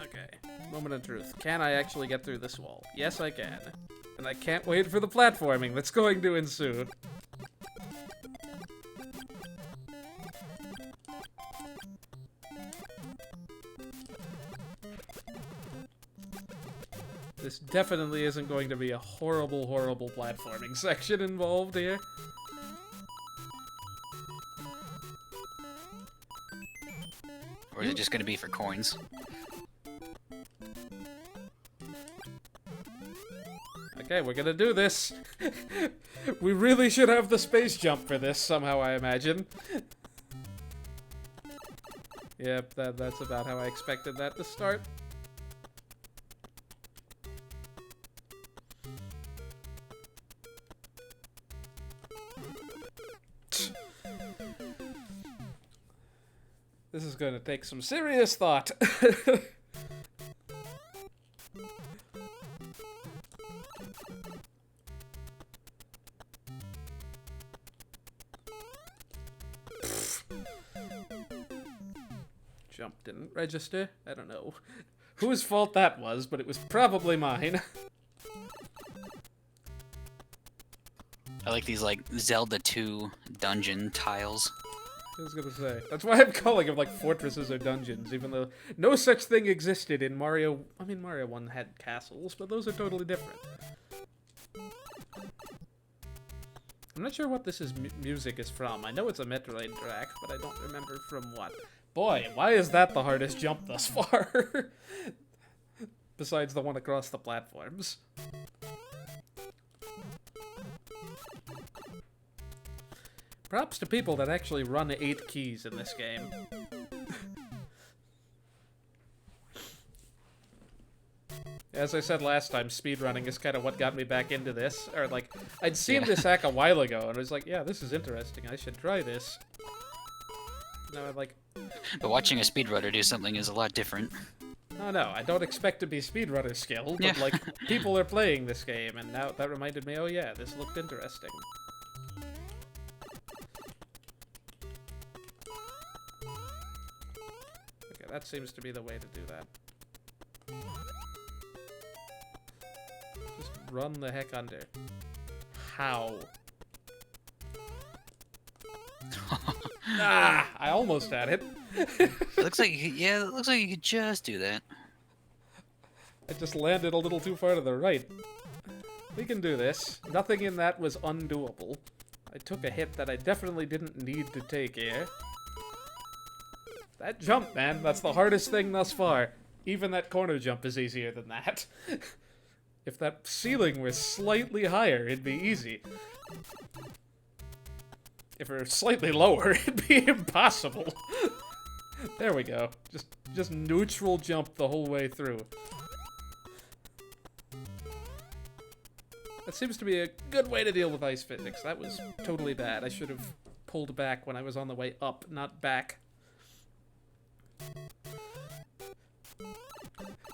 Okay, moment of truth. Can I actually get through this wall? Yes, I can. And I can't wait for the platforming that's going to ensue. This definitely isn't going to be a horrible, horrible platforming section involved here. Or is it just going to be for coins? Okay, we're gonna do this. We really should have the space jump for this, somehow, I imagine. Yep, that's about how I expected that to start. This is going to take some serious thought. Jump didn't register. I don't know whose fault that was, but it was probably mine. I like these, like, Zelda 2 dungeon tiles. I was gonna say. That's why I'm calling them like fortresses or dungeons, even though no such thing existed in Mario. I mean, Mario 1 had castles, but those are totally different. I'm not sure what this is music is from. I know it's a Metroid track, but I don't remember from what. Boy, why is that the hardest jump thus far? Besides the one across the platforms. Props to people that actually run 8 keys in this game. as I said last time, speedrunning is kind of what got me back into this. Or, like, I'd seen this hack a while ago, and I was like, yeah, this is interesting. I should try this. Now I'm like... But watching a speedrunner do something is a lot different. Oh, no, I don't expect to be speedrunner skilled, but, like, people are playing this game, and now that reminded me, oh, yeah, this looked interesting. Okay, that seems to be the way to do that. Just run the heck under. How? Ah! I almost had it. Looks like it looks like you could just do that. I just landed a little too far to the right. We can do this. Nothing in that was undoable. I took a hit that I definitely didn't need to take here. That jump, man, that's the hardest thing thus far. Even that corner jump is easier than that. If that ceiling were slightly higher, it'd be easy. If it were slightly lower, it'd be impossible. There we go. Just neutral jump the whole way through. That seems to be a good way to deal with ice physics. That was totally bad. I should have pulled back when I was on the way up, not back.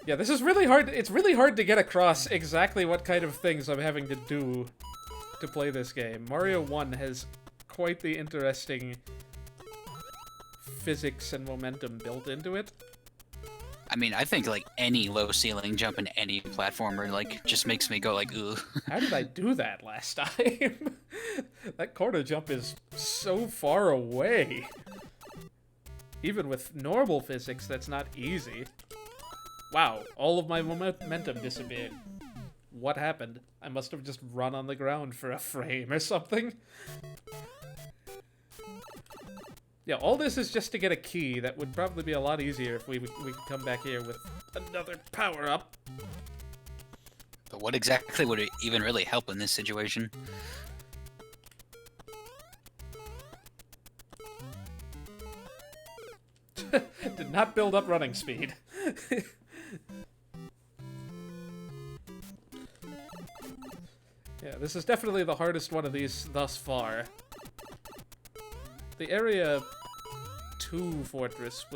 Yeah, this is really hard. It's really hard to get across exactly what kind of things I'm having to do to play this game. Mario 1 has quite the interesting physics and momentum built into it. I mean, I think like any low ceiling jump in any platformer like just makes me go like, ugh. How did I do that last time? That corner jump is so far away. Even with normal physics, that's not easy. Wow, all of my momentum disappeared. What happened? I must have just run on the ground for a frame or something. Yeah, all this is just to get a key. That would probably be a lot easier if we could come back here with another power-up. But what exactly would it even really help in this situation? Did not build up running speed. Yeah, this is definitely the hardest one of these thus far. The Area 2 Fortress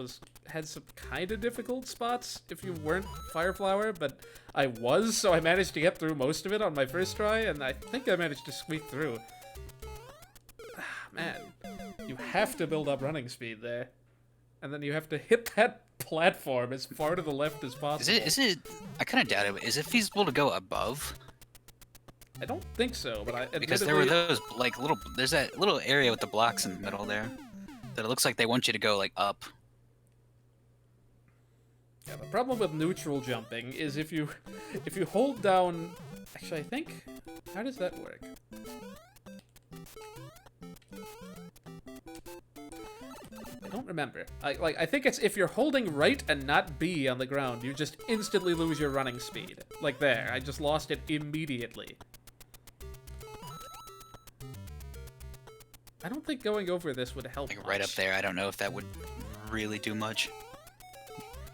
had some kind of difficult spots if you weren't Fireflower, but I was, so I managed to get through most of it on my first try, and I think I managed to squeak through. Man, you have to build up running speed there. And then you have to hit that platform as far to the left as possible. Is it? I kind of doubt it. Is it feasible to go above? I don't think so, but because there were those like little. There's that little area with the blocks in the middle there, that it looks like they want you to go like up. Yeah, the problem with neutral jumping is if you hold down. Actually, I think. How does that work? I don't remember. I think it's if you're holding right and not B on the ground, you just instantly lose your running speed. Like there, I just lost it immediately. I don't think going over this would help Like right much. up there, I don't know if that would really do much.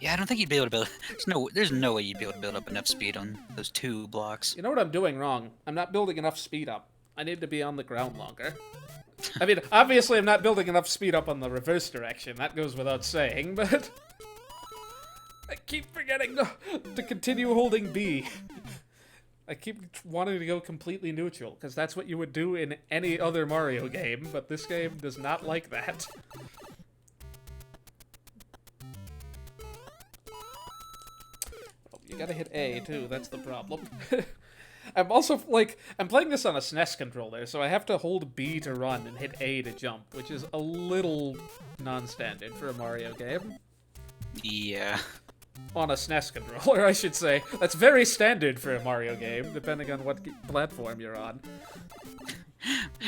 Yeah, I don't think you'd be able to build. There's no way you'd be able to build up enough speed on those 2 blocks. You know what I'm doing wrong? I'm not building enough speed up. I need to be on the ground longer. I mean, obviously I'm not building enough speed up on the reverse direction. That goes without saying, but I keep forgetting to continue holding B. I keep wanting to go completely neutral, because that's what you would do in any other Mario game, but this game does not like that. Oh, you gotta hit A, too. That's the problem. I'm also, like, I'm playing this on a SNES controller, so I have to hold B to run and hit A to jump, which is a little non-standard for a Mario game. Yeah. On a SNES controller, I should say. That's very standard for a Mario game, depending on what platform you're on.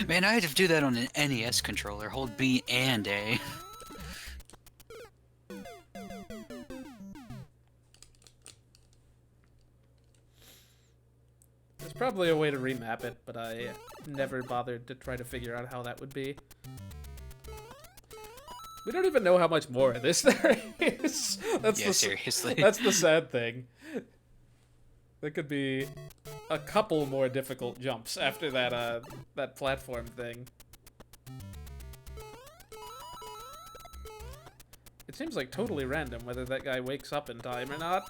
Man, I had to do that on an NES controller. Hold B and A. There's probably a way to remap it, but I never bothered to try to figure out how that would be. We don't even know how much more of this there is. Seriously. That's the sad thing. There could be a couple more difficult jumps after that, that platform thing. It seems like totally random whether that guy wakes up in time or not.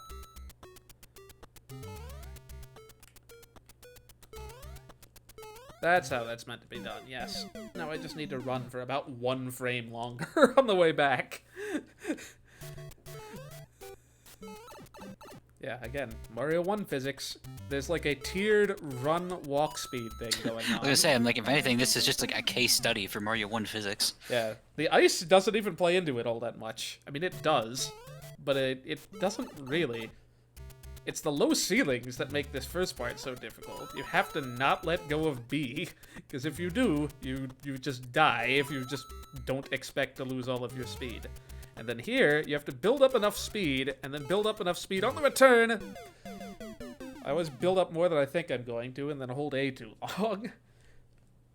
That's how that's meant to be done, yes. Now I just need to run for about 1 frame longer on the way back. Yeah, again, Mario 1 physics. There's like a tiered run-walk speed thing going on. I was gonna say, I'm like, if anything, this is just like a case study for Mario 1 physics. Yeah, the ice doesn't even play into it all that much. I mean, it does, but it doesn't really. It's the low ceilings that make this first part so difficult. You have to not let go of B, because if you do, you just die if you just don't expect to lose all of your speed. And then here, you have to build up enough speed, and then build up enough speed on the return. I always build up more than I think I'm going to, and then hold A too long.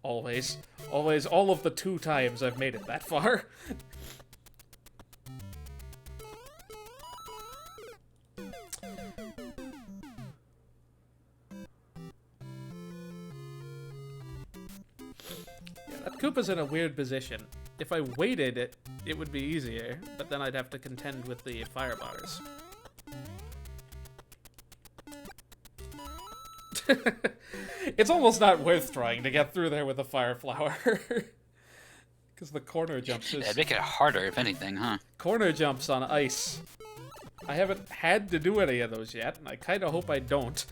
Always. Always, all of the 2 times I've made it that far. Yeah, that Koopa's in a weird position. If I waited, it would be easier, but then I'd have to contend with the fire bars. It's almost not worth trying to get through there with a fire flower. Because the corner jumps is... That'd make it harder, if anything, huh? Corner jumps on ice. I haven't had to do any of those yet, and I kind of hope I don't.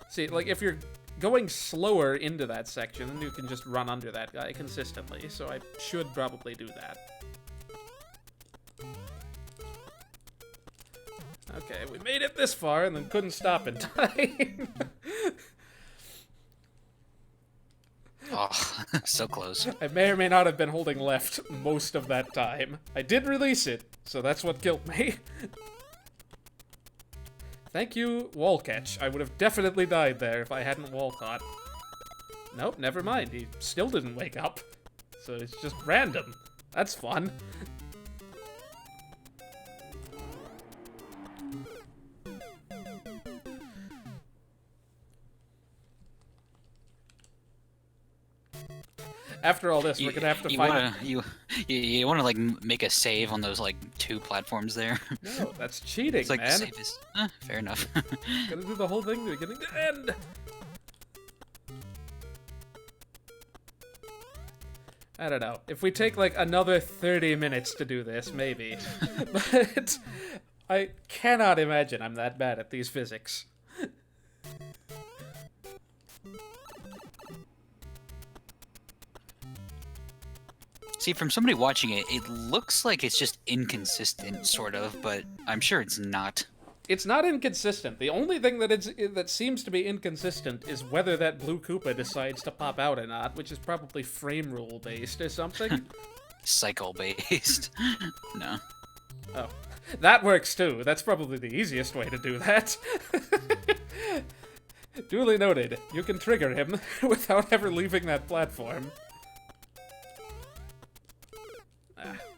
See, like, if you're going slower into that section, then you can just run under that guy consistently, so I should probably do that. Okay, we made it this far and then couldn't stop in time. Oh, so close. I may or may not have been holding left most of that time. I did release it, so that's what killed me. Thank you, wall catch. I would have definitely died there if I hadn't wall caught. Nope, never mind. He still didn't wake up. So it's just random. That's fun. After all this, we're gonna have to find... You wanna, like, make a save on those, like, 2 platforms there? No, that's cheating, it's like man. The save is... fair enough. Gotta do the whole thing beginning to end. I don't know. If we take, like, another 30 minutes to do this, maybe. But I cannot imagine I'm that bad at these physics. See, from somebody watching it, it looks like it's just inconsistent, sort of, but I'm sure it's not. It's not inconsistent. The only thing that seems to be inconsistent is whether that blue Koopa decides to pop out or not, which is probably frame rule based or something. Cycle based. No. Oh, that works too. That's probably the easiest way to do that. Duly noted. You can trigger him without ever leaving that platform.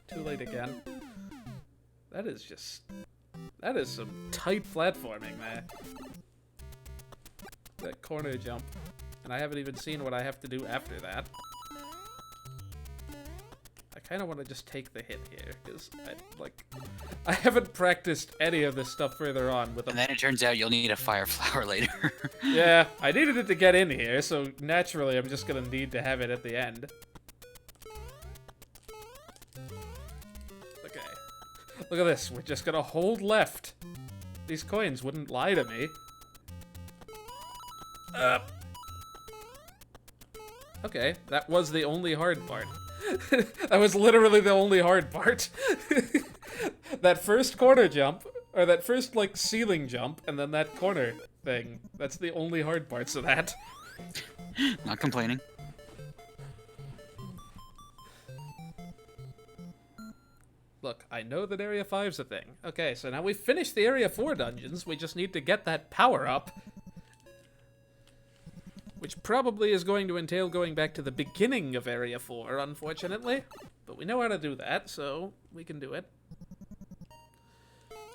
Too late again. That is some tight platforming, man. That corner jump. And I haven't even seen what I have to do after that. I kind of want to just take the hit here, because I haven't practiced any of this stuff further on with And then it turns out you'll need a fire flower later. Yeah, I needed it to get in here, so naturally I'm just gonna need to have it at the end. Look at this, we're just gonna hold left. These coins wouldn't lie to me. Okay, that was the only hard part. That was literally the only hard part. That first corner jump, or that first, like, ceiling jump, and then that corner thing. That's the only hard parts of that. Not complaining. Look, I know that Area 5's a thing. Okay, so now we've finished the Area 4 dungeons, we just need to get that power-up. Which probably is going to entail going back to the beginning of Area 4, unfortunately. But we know how to do that, so we can do it.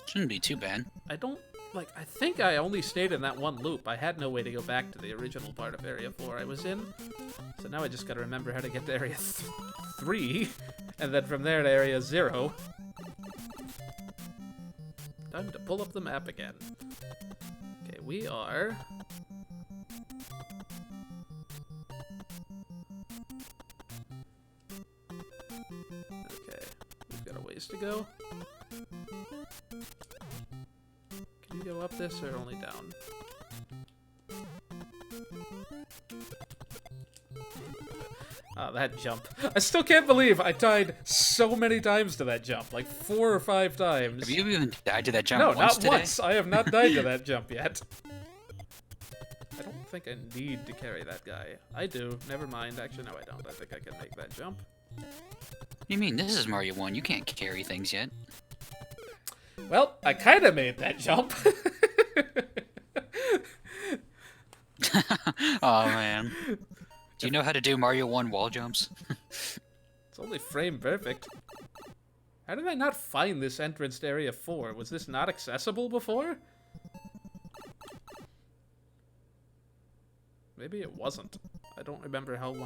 Shouldn't be too bad. I think I only stayed in that one loop. I had no way to go back to the original part of Area 4 I was in. So now I just gotta remember how to get to Area 3, and then from there to Area 0. Time to pull up the map again. Okay, we are... Okay, we've got a ways to go. Can you go up this or only down? Oh, that jump. I still can't believe I died so many times to that jump. Like 4 or 5 times. Have you even died to that jump No, once not today? once. I have not died to that jump yet. I don't think I need to carry that guy. I do. Never mind. Actually, no, I don't. I think I can make that jump. You mean this is Mario 1? You can't carry things yet. Well, I kind of made that jump. Oh man. Do you know how to do Mario 1 wall jumps? It's only frame perfect. How did I not find this entrance to Area 4? Was this not accessible before? Maybe it wasn't. I don't remember how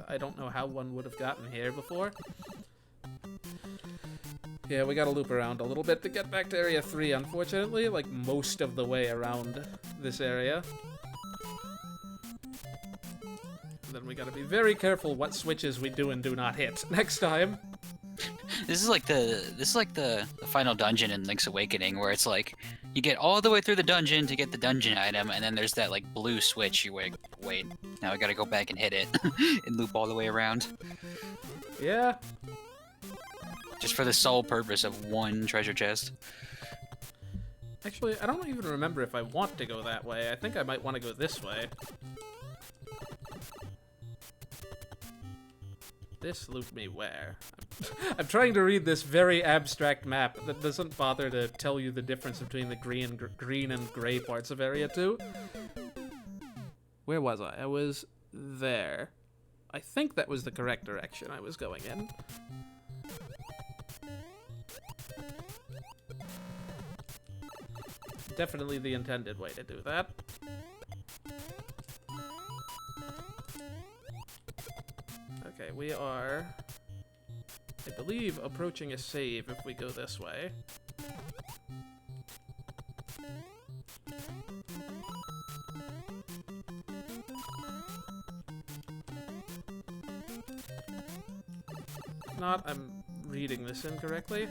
I don't know how one would have gotten here before. Yeah, we gotta loop around a little bit to get back to Area 3, unfortunately. Like, most of the way around this area. Then we gotta be very careful what switches we do and do not hit next time. This is like the final dungeon in Link's Awakening, where it's like you get all the way through the dungeon to get the dungeon item, and then there's that like blue switch. You wait, now I gotta go back and hit it and loop all the way around. Yeah. Just for the sole purpose of one treasure chest. Actually, I don't even remember if I want to go that way. I think I might want to go this way. This looped me where? I'm trying to read this very abstract map that doesn't bother to tell you the difference between the green and gray parts of Area 2. Where was I? I was there. I think that was the correct direction I was going in. Definitely the intended way to do that. Okay, we are, I believe, approaching a save if we go this way. If not, I'm reading this incorrectly.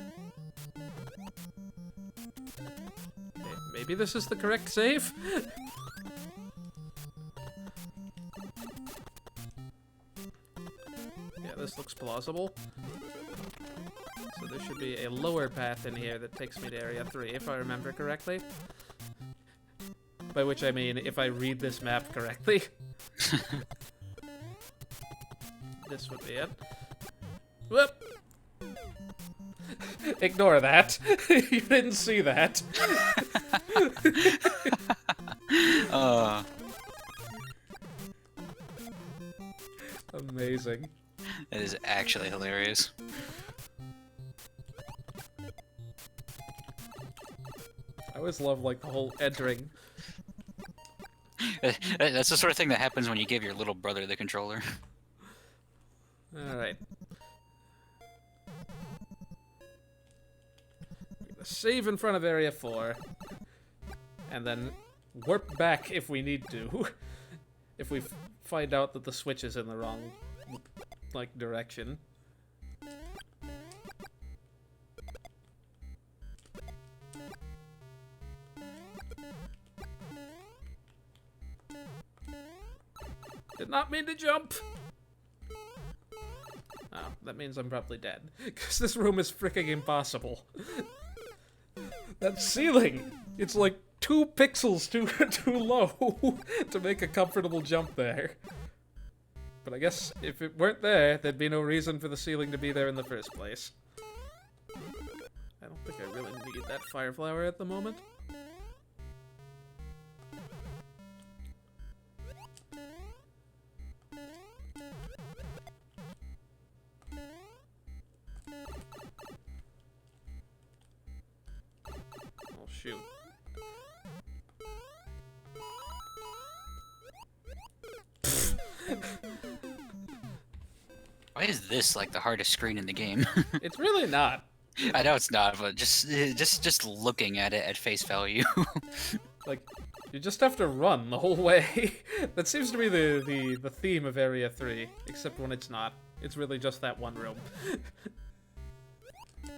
Okay, maybe this is the correct save? This looks plausible. So there should be a lower path in here that takes me to Area 3, if I remember correctly. By which I mean, if I read this map correctly. This would be it. Whoop! Ignore that. You didn't see that. Amazing. That is actually hilarious. I always love, like, the whole entering. That's the sort of thing that happens when you give your little brother the controller. Alright. Save in front of Area 4. And then warp back if we need to. If we find out that the switch is in the wrong, like, direction. Did not mean to jump! Oh, that means I'm probably dead. Because this room is freaking impossible. That ceiling! It's like 2 pixels too low to make a comfortable jump there. But I guess if it weren't there, there'd be no reason for the ceiling to be there in the first place. I don't think I really need that fire flower at the moment. shoot. Why is this like the hardest screen in the game? It's really not. I know it's not, but just looking at it at face value. Like, you just have to run the whole way. That seems to be the theme of Area 3, except when it's not. It's really just that one room.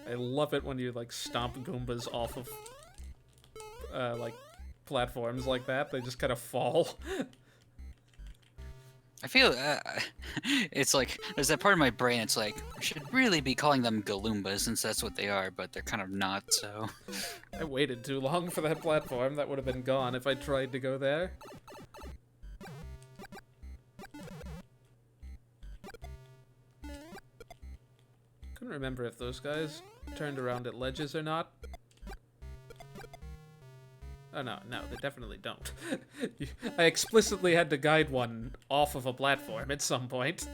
I love it when you, like, stomp Goombas off of, like, platforms like that. They just kind of fall. I feel it's like there's that part of my brain. It's like I should really be calling them Galoombas since that's what they are, but they're kind of not. So I waited too long for that platform. That would have been gone if I tried to go there. Couldn't remember if those guys turned around at ledges or not. Oh, no, they definitely don't. I explicitly had to guide one off of a platform at some point.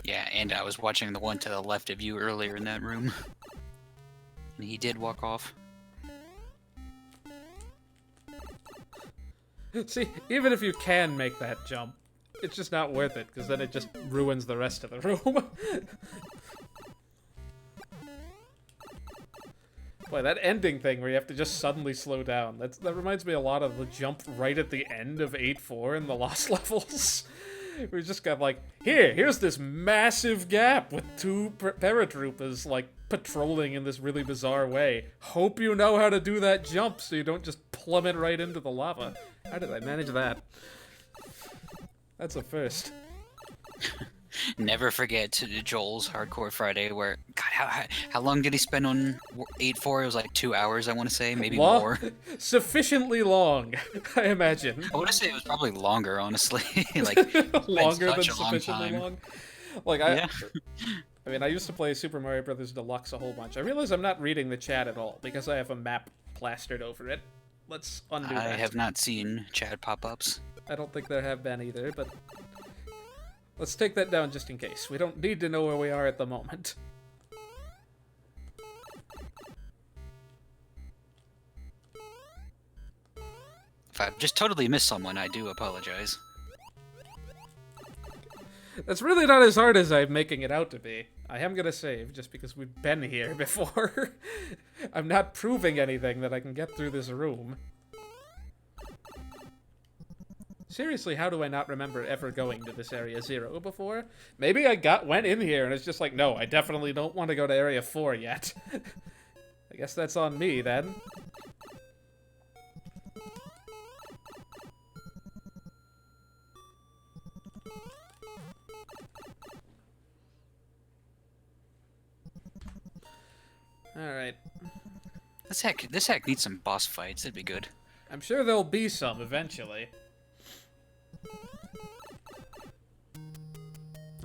yeah, and I was watching the one to the left of you earlier in that room, and he did walk off. See, even if you can make that jump, it's just not worth it, because then it just ruins the rest of the room. Boy, that ending thing where you have to just suddenly slow down, that reminds me a lot of the jump right at the end of 8-4 in the Lost Levels. We just got like, here's this massive gap with two paratroopers, like, patrolling in this really bizarre way. Hope you know how to do that jump so you don't just plummet right into the lava. How did I manage that? That's a first. Never forget Joel's Hardcore Friday, where God, how long did he spend on 8-4? It was like 2 hours, I want to say, maybe more. Sufficiently long, I imagine. I want to say it was probably longer, honestly. Like longer than such a long sufficiently time. long. Like Yeah. I mean, I used to play Super Mario Bros. Deluxe a whole bunch. I realize I'm not reading the chat at all because I have a map plastered over it. Let's undo that. I have not seen chat pop-ups. I don't think there have been either, but let's take that down just in case. We don't need to know where we are at the moment. If I've just totally missed someone, I do apologize. That's really not as hard as I'm making it out to be. I am gonna save, just because we've been here before. I'm not proving anything that I can get through this room. Seriously, how do I not remember ever going to this Area 0 before? Maybe I went in here and it's just like, no, I definitely don't want to go to Area 4 yet. I guess that's on me, then. Alright. This hack needs some boss fights. That'd be good. I'm sure there'll be some eventually.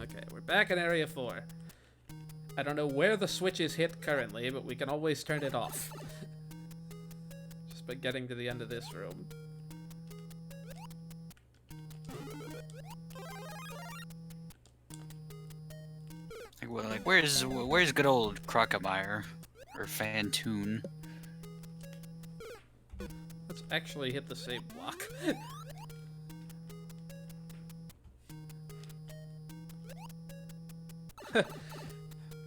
Okay, we're back in Area 4. I don't know where the switch is hit currently, but we can always turn it off. Just by getting to the end of this room. Like, where's good old Crocomire or Fantoon? Let's actually hit the save block.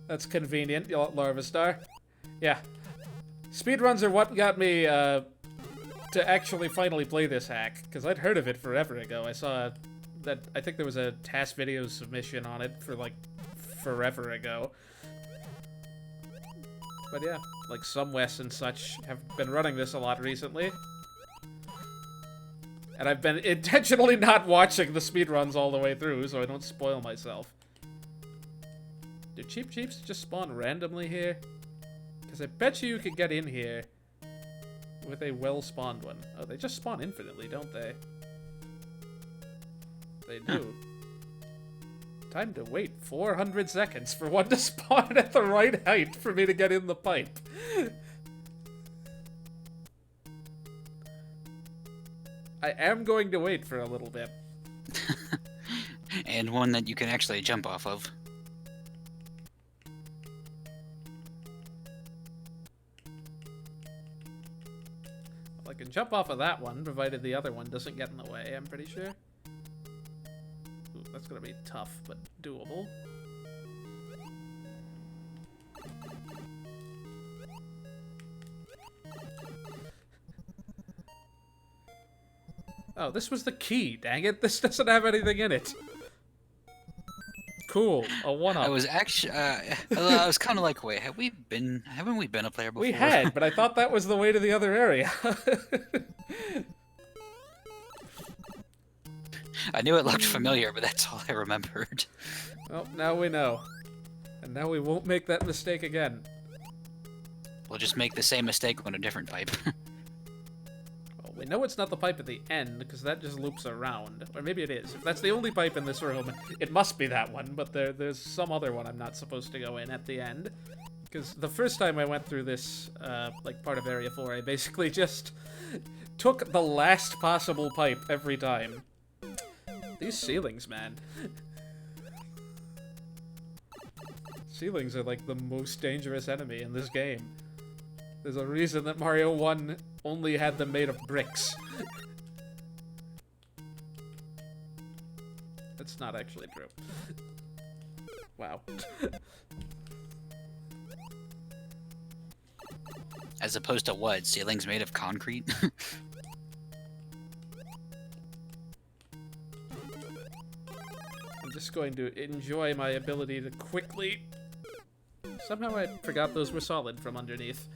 That's convenient, Larva Star. Yeah. Speedruns are what got me to actually finally play this hack, because I'd heard of it forever ago. I saw that, I think there was a task video submission on it for like forever ago. But yeah, like SumWest and such have been running this a lot recently. And I've been intentionally not watching the speedruns all the way through so I don't spoil myself. Do Cheep Cheeps just spawn randomly here? Because I bet you could get in here with a well-spawned one. Oh, they just spawn infinitely, don't they? They do. Time to wait 400 seconds for one to spawn at the right height for me to get in the pipe. I am going to wait for a little bit. And one that you can actually jump off of. I can jump off of that one, provided the other one doesn't get in the way, I'm pretty sure. Ooh, that's gonna be tough, but doable. Oh, this was the key, dang it. This doesn't have anything in it. Cool, a one-up. I was actually, I was kind of like, wait, haven't we been a player before? We had, but I thought that was the way to the other area. I knew it looked familiar, but that's all I remembered. Well, now we know. And now we won't make that mistake again. We'll just make the same mistake on a different pipe. Well, we know it's not the pipe at the end, because that just loops around. Or maybe it is. If that's the only pipe in this room, it must be that one, but there's some other one I'm not supposed to go in at the end. Because the first time I went through this, like, part of Area 4, I basically just took the last possible pipe every time. These ceilings, man. Ceilings are, like, the most dangerous enemy in this game. There's a reason that Mario 1 only had them made of bricks. That's not actually true. Wow. As opposed to what? Ceilings made of concrete? I'm just going to enjoy my ability to quickly... Somehow I forgot those were solid from underneath.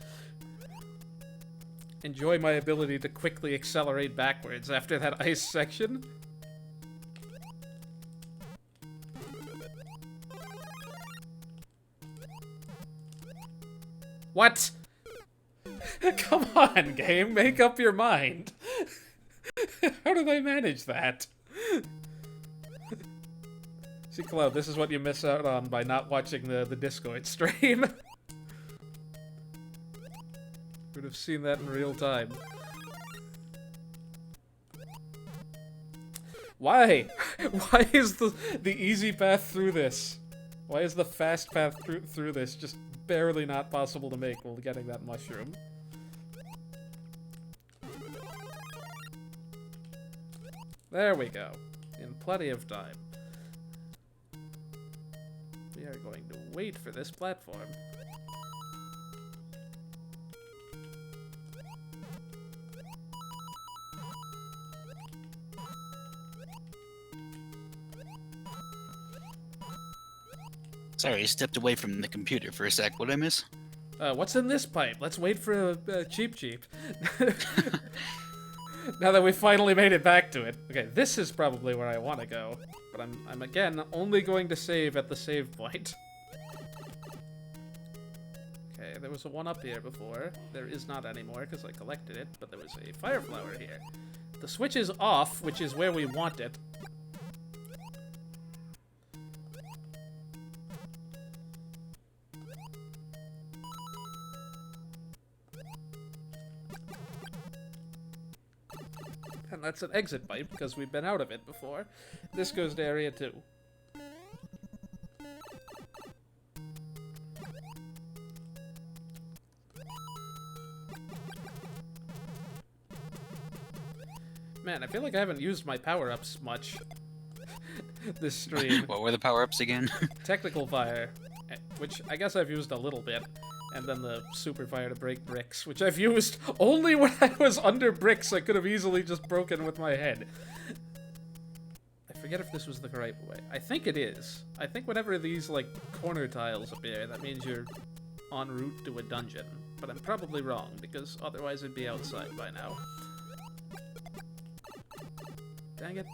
Enjoy my ability to quickly accelerate backwards after that ice section. What? Come on, game, make up your mind. How did I manage that? See, Cloud, this is what you miss out on by not watching the Discord stream. Would have seen that in real time. Why? Why is the easy path through this? Why is the fast path through this just barely not possible to make while getting that mushroom? There we go. In plenty of time. We are going to wait for this platform. Sorry, I stepped away from the computer for a sec. What'd I miss? What's in this pipe? Let's wait for a Cheep. Now that we finally made it back to it. Okay, this is probably where I want to go. But I'm again only going to save at the save point. Okay, there was a one up here before. There is not anymore because I collected it, but there was a fire flower here. The switch is off, which is where we want it. And that's an exit pipe, because we've been out of it before. This goes to Area 2. Man, I feel like I haven't used my power-ups much this stream. What were the power-ups again? Technical fire, which I guess I've used a little bit. And then the super fire to break bricks, which I've used only when I was under bricks. I could have easily just broken with my head. I forget if this was the correct way. I think it is. I think whenever these, like, corner tiles appear, that means you're en route to a dungeon. But I'm probably wrong, because otherwise it'd be outside by now. Dang it.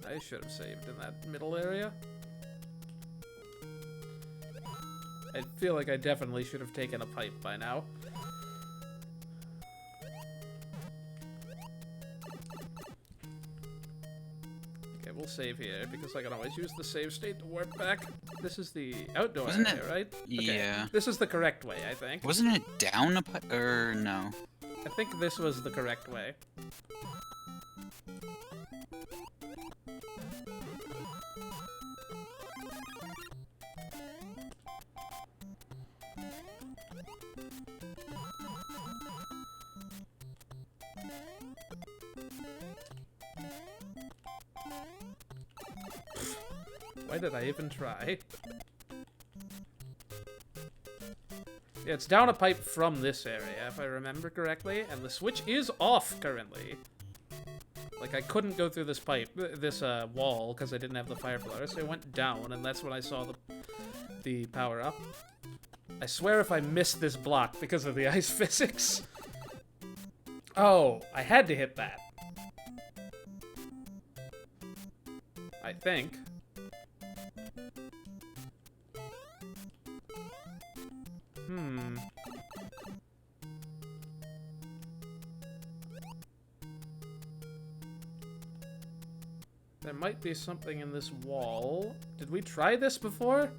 I should have saved in that middle area. I feel like I definitely should have taken a pipe by now. Okay, we'll save here, because I can always use the save state to warp back. This is the outdoor area, right? Okay. Yeah. This is the correct way, I think. Wasn't it down a pipe? Or no? I think this was the correct way. Why did I even try? Yeah, it's down a pipe from this area, if I remember correctly, and the switch is off currently. Like, I couldn't go through this pipe, this wall, because I didn't have the fire flower, so I went down, and that's when I saw the power-up. I swear if I missed this block because of the ice physics. Oh, I had to hit that. I think. There might be something in this wall. Did we try this before?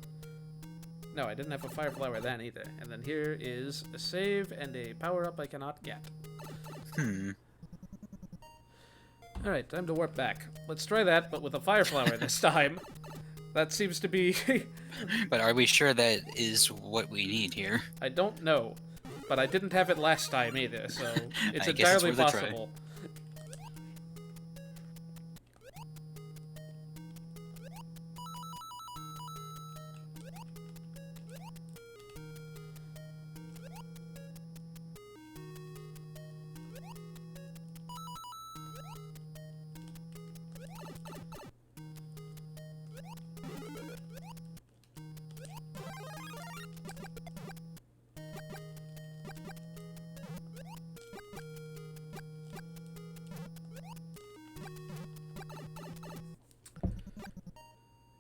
No, I didn't have a fire flower then either. And then here is a save and a power-up I cannot get. Alright, time to warp back. Let's try that, but with a fire flower this time. That seems to be... But are we sure that is what we need here? I don't know. But I didn't have it last time either, so it's I guess entirely it's worth a try. possible.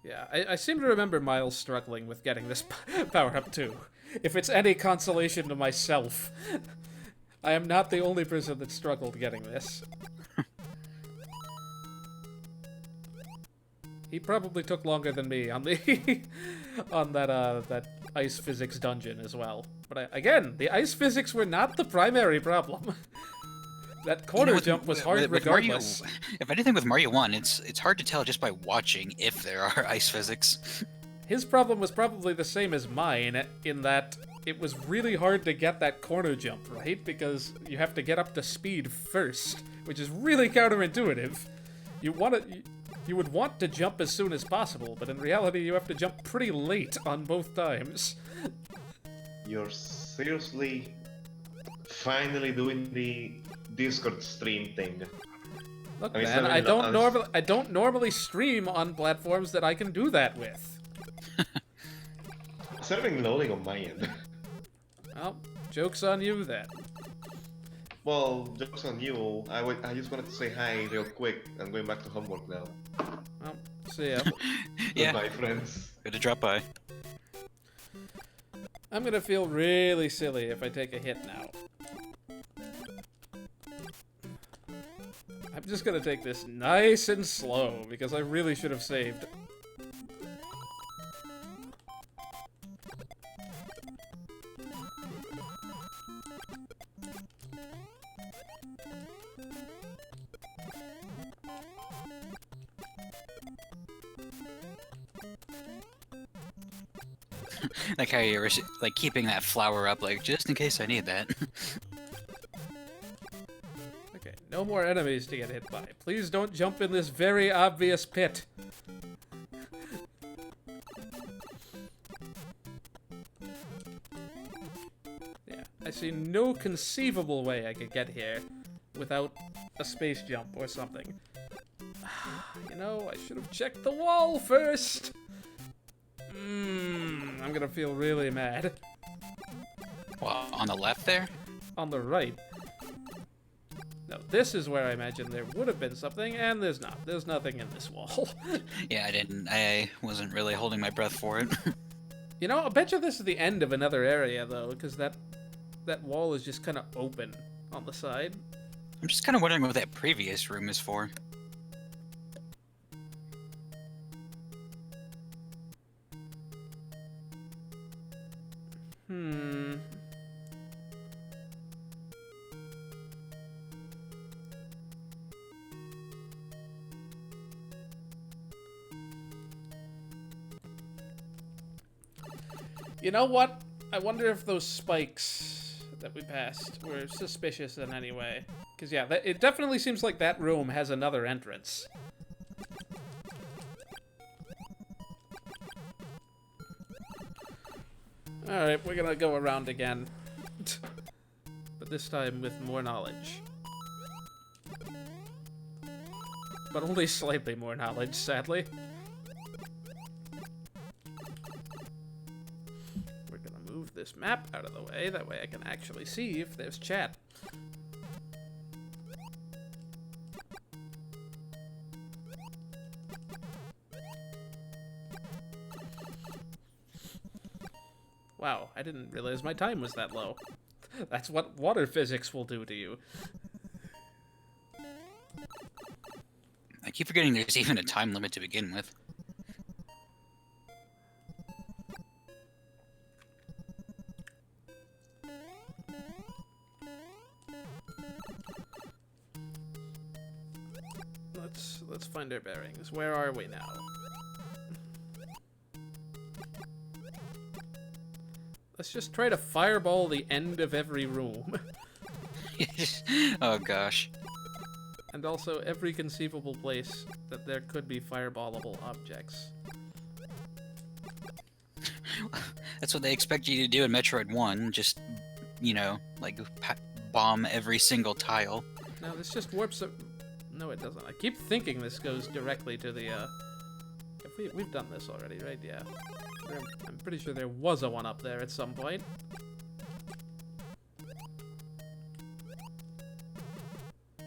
Yeah, I seem to remember Miles struggling with getting this power-up too. If it's any consolation to myself, I am not the only person that struggled getting this. He probably took longer than me on the on that ice physics dungeon as well. But again, the ice physics were not the primary problem. That corner jump was hard regardless. Mario, if anything with Mario 1, it's hard to tell just by watching if there are ice physics. His problem was probably the same as mine, in that it was really hard to get that corner jump, right? Because you have to get up to speed first, which is really counterintuitive. You would want to jump as soon as possible, but in reality you have to jump pretty late on both times. You're seriously finally doing the Discord stream thing. Look, I mean, man, I don't normally stream on platforms that I can do that with. It's having loading on my end. Well, joke's on you then. Well, jokes on you. I just wanted to say hi real quick. I'm going back to homework now. Well, see ya. Yeah. Goodbye, friends. Good to drop by. I'm gonna feel really silly if I take a hit now. I'm just gonna take this nice and slow, because I really should have saved. Like how you're like keeping that flower up, like just in case I need that. Okay, no more enemies to get hit by. Please don't jump in this very obvious pit. Yeah, I see no conceivable way I could get here without a space jump or something. You know, I should have checked the wall first. I'm gonna feel really mad. Well, on the left there? On the right. No, this is where I imagine there would have been something, and there's not. There's nothing in this wall. Yeah, I wasn't really holding my breath for it. You know, I bet you this is the end of another area, though, because that wall is just kind of open on the side. I'm just kind of wondering what that previous room is for. You know what? I wonder if those spikes that we passed were suspicious in any way. Because, yeah, it definitely seems like that room has another entrance. Alright, we're gonna go around again. But this time with more knowledge. But only slightly more knowledge, sadly. We're gonna move this map out of the way, that way I can actually see if there's chat. Wow, I didn't realize my time was that low. That's what water physics will do to you. I keep forgetting there's even a time limit to begin with. Let's find our bearings. Where are we now? Let's just try to fireball the end of every room. Oh gosh. And also every conceivable place that there could be fireballable objects. That's what they expect you to do in Metroid 1. Just, you know, like bomb every single tile. No, this just warps it. No, it doesn't. I keep thinking this goes directly to the, we've done this already, right? Yeah. I'm pretty sure there was a one up there at some point. I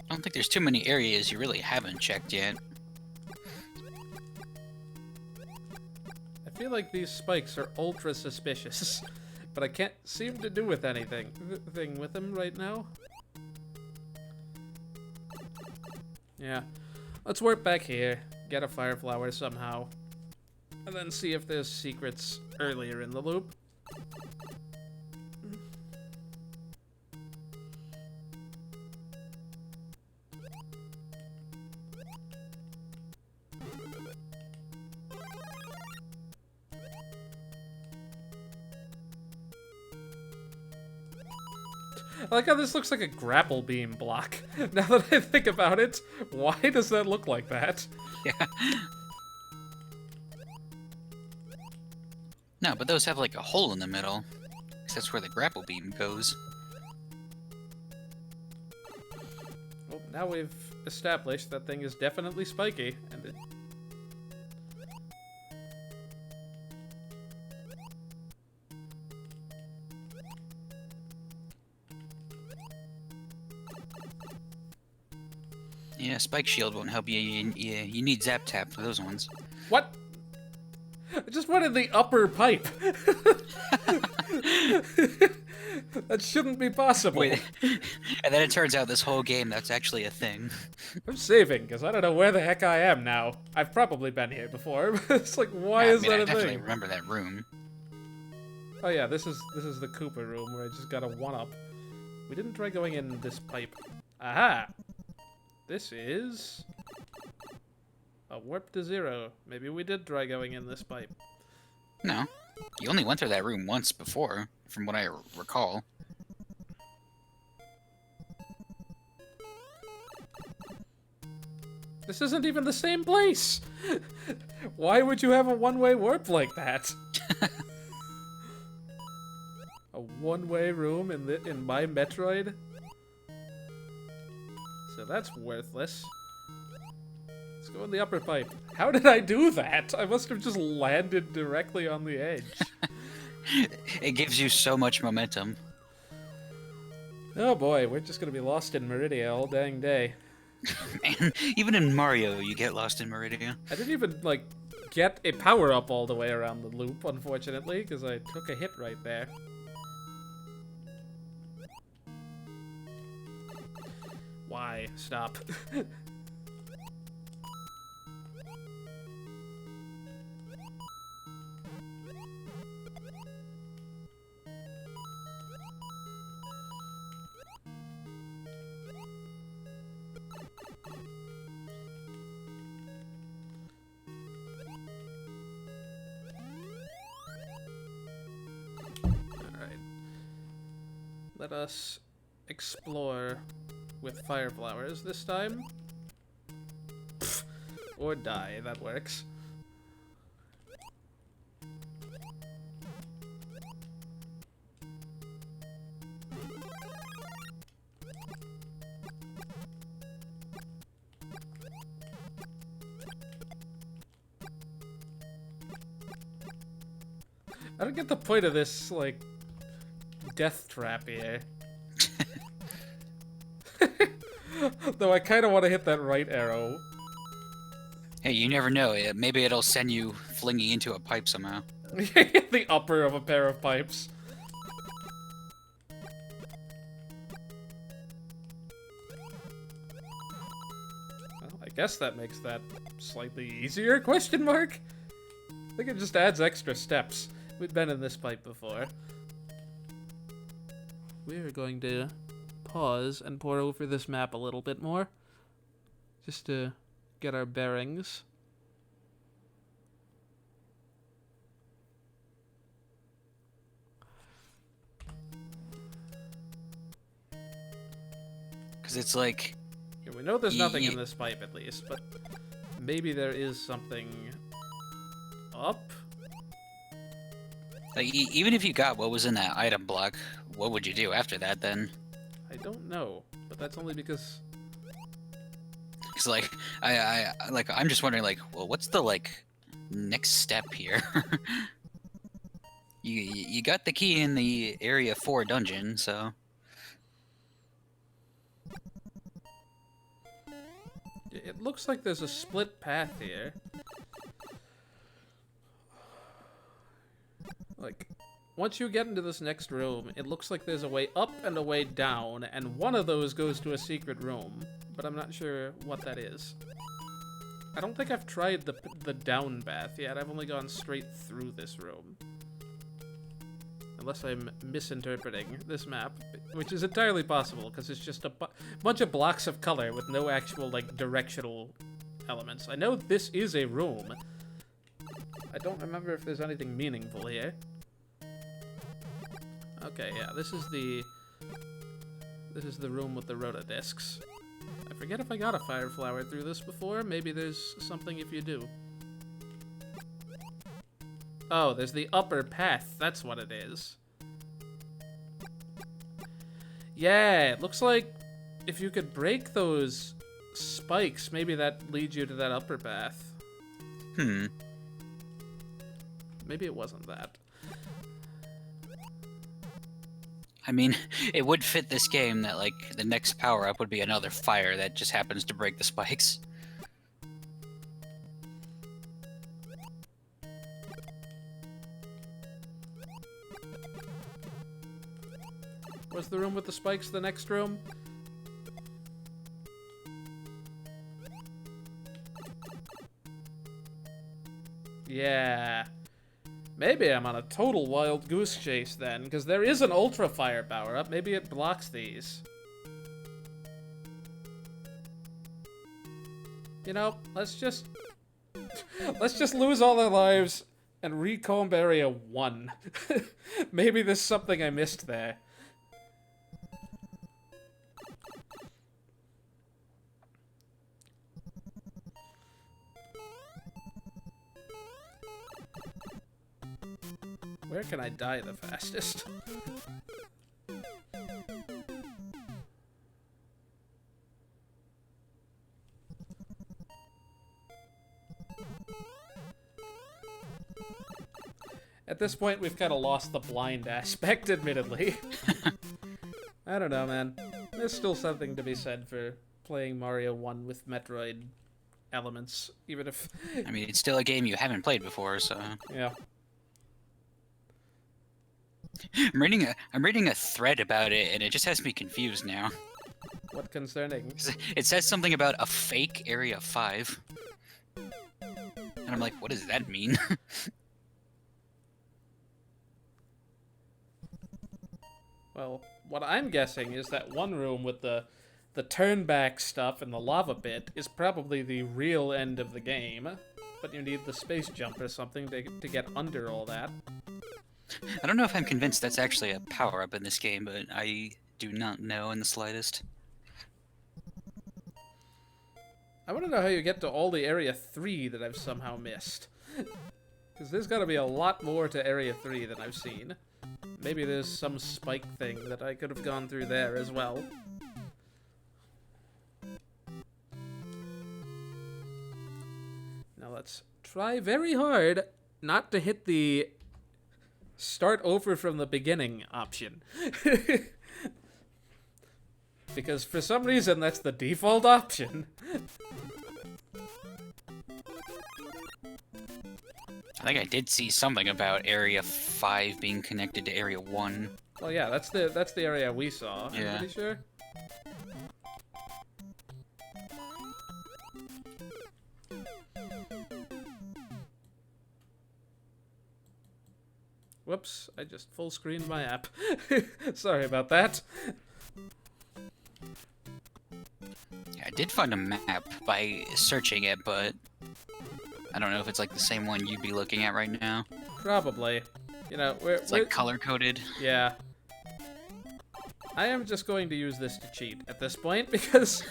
don't think there's too many areas you really haven't checked yet. I feel like these spikes are ultra suspicious, but I can't seem to do with anything with them right now. Yeah. Let's work back here, get a fire flower somehow, and then see if there's secrets earlier in the loop. I like how this looks like a grapple beam block. Now that I think about it, why does that look like that? Yeah. No, but those have like a hole in the middle. 'Cause that's where the grapple beam goes. Well, now we've established that thing is definitely spiky, and it... Yeah, Spike Shield won't help you. You need Zap Tap for those ones. What? I just wanted the upper pipe. That shouldn't be possible. Wait, and then it turns out this whole game that's actually a thing. I'm saving, because I don't know where the heck I am now. I've probably been here before. It's like, why is that I a definitely thing? remember that room. Oh yeah, this is the Koopa room where I just got a 1-up. We didn't try going in this pipe. Aha! This is... a warp to 0. Maybe we did try going in this pipe. No. You only went through that room once before, from what I recall. This isn't even the same place! Why would you have a one-way warp like that? A one-way room in my Metroid? So that's worthless. Let's go in the upper pipe. How did I do that? I must have just landed directly on the edge. It gives you so much momentum. Oh boy, we're just gonna be lost in Meridia all dang day. Man, even in Mario, you get lost in Meridia. I didn't even, like, get a power-up all the way around the loop, unfortunately, because I took a hit right there. Why? Stop. Alright. Let us explore with fire flowers this time. Pfft. Or die, that works. I don't get the point of this, like, death trap here. Though I kind of want to hit that right arrow. Hey, you never know. Maybe it'll send you flinging into a pipe somehow. The upper of a pair of pipes. Well, I guess that makes that slightly easier, question mark? I think it just adds extra steps. We've been in this pipe before. We're going to pause and pour over this map a little bit more. Just to get our bearings. Because it's like... Yeah, we know there's nothing in this pipe at least, but maybe there is something up? Like, even if you got what was in that item block, what would you do after that then? I don't know, but that's only because... Because, like, I'm just wondering, like, well, what's the, like, next step here? you got the key in the Area 4 dungeon, so... It looks like there's a split path here. Like, once you get into this next room, it looks like there's a way up and a way down, and one of those goes to a secret room, but I'm not sure what that is. I don't think I've tried the down path yet. I've only gone straight through this room. Unless I'm misinterpreting this map, which is entirely possible, because it's just a bunch of blocks of color with no actual, like, directional elements. I know this is a room. I don't remember if there's anything meaningful here. Okay, yeah, this is the room with the rotodiscs. I forget if I got a fire flower through this before. Maybe there's something if you do. Oh, there's the upper path. That's what it is. Yeah, it looks like if you could break those spikes, maybe that leads you to that upper path. Maybe it wasn't that. I mean, it would fit this game that, like, the next power-up would be another fire that just happens to break the spikes. Was the room with the spikes the next room? Yeah. Maybe I'm on a total wild goose chase then, because there is an ultra fire power-up. Maybe it blocks these. You know, let's just lose all our lives and recomb Area 1. Maybe there's something I missed there. Where can I die the fastest? At this point, we've kind of lost the blind aspect, admittedly. I don't know, man. There's still something to be said for playing Mario 1 with Metroid elements, even if... I mean, it's still a game you haven't played before, so... Yeah. I'm reading a thread about it, and it just has me confused now. What concerning? It says something about a fake Area 5. And I'm like, what does that mean? Well, what I'm guessing is that one room with the turn-back stuff and the lava pit is probably the real end of the game, but you need the space jump or something to get under all that. I don't know if I'm convinced that's actually a power-up in this game, but I do not know in the slightest. I want to know how you get to all the Area 3 that I've somehow missed. Because there's got to be a lot more to Area 3 than I've seen. Maybe there's some spike thing that I could have gone through there as well. Now let's try very hard not to hit the start over from the beginning option. Because for some reason that's the default option. I think I did see something about Area 5 being connected to Area 1. Well, yeah, that's the area we saw. Yeah. I'm pretty sure. Whoops, I just full screened my app. Sorry about that. Yeah, I did find a map by searching it, but I don't know if it's like the same one you'd be looking at right now. Probably. You know, It's like color-coded. Yeah. I am just going to use this to cheat at this point, because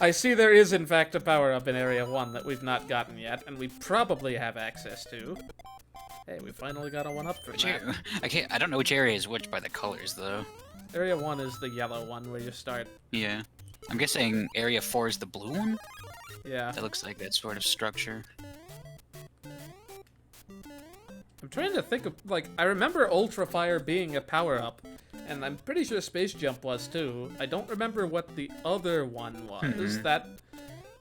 I see there is in fact a power-up in Area 1 that we've not gotten yet, and we probably have access to. Hey, we finally got a 1-up for that. I don't know which area is which by the colors, though. Area 1 is the yellow one where you start. Yeah. I'm guessing Area 4 is the blue one? Yeah. That looks like that sort of structure. I'm trying to think of, like, I remember Ultra Fire being a power-up, and I'm pretty sure Space Jump was too. I don't remember what the other one was.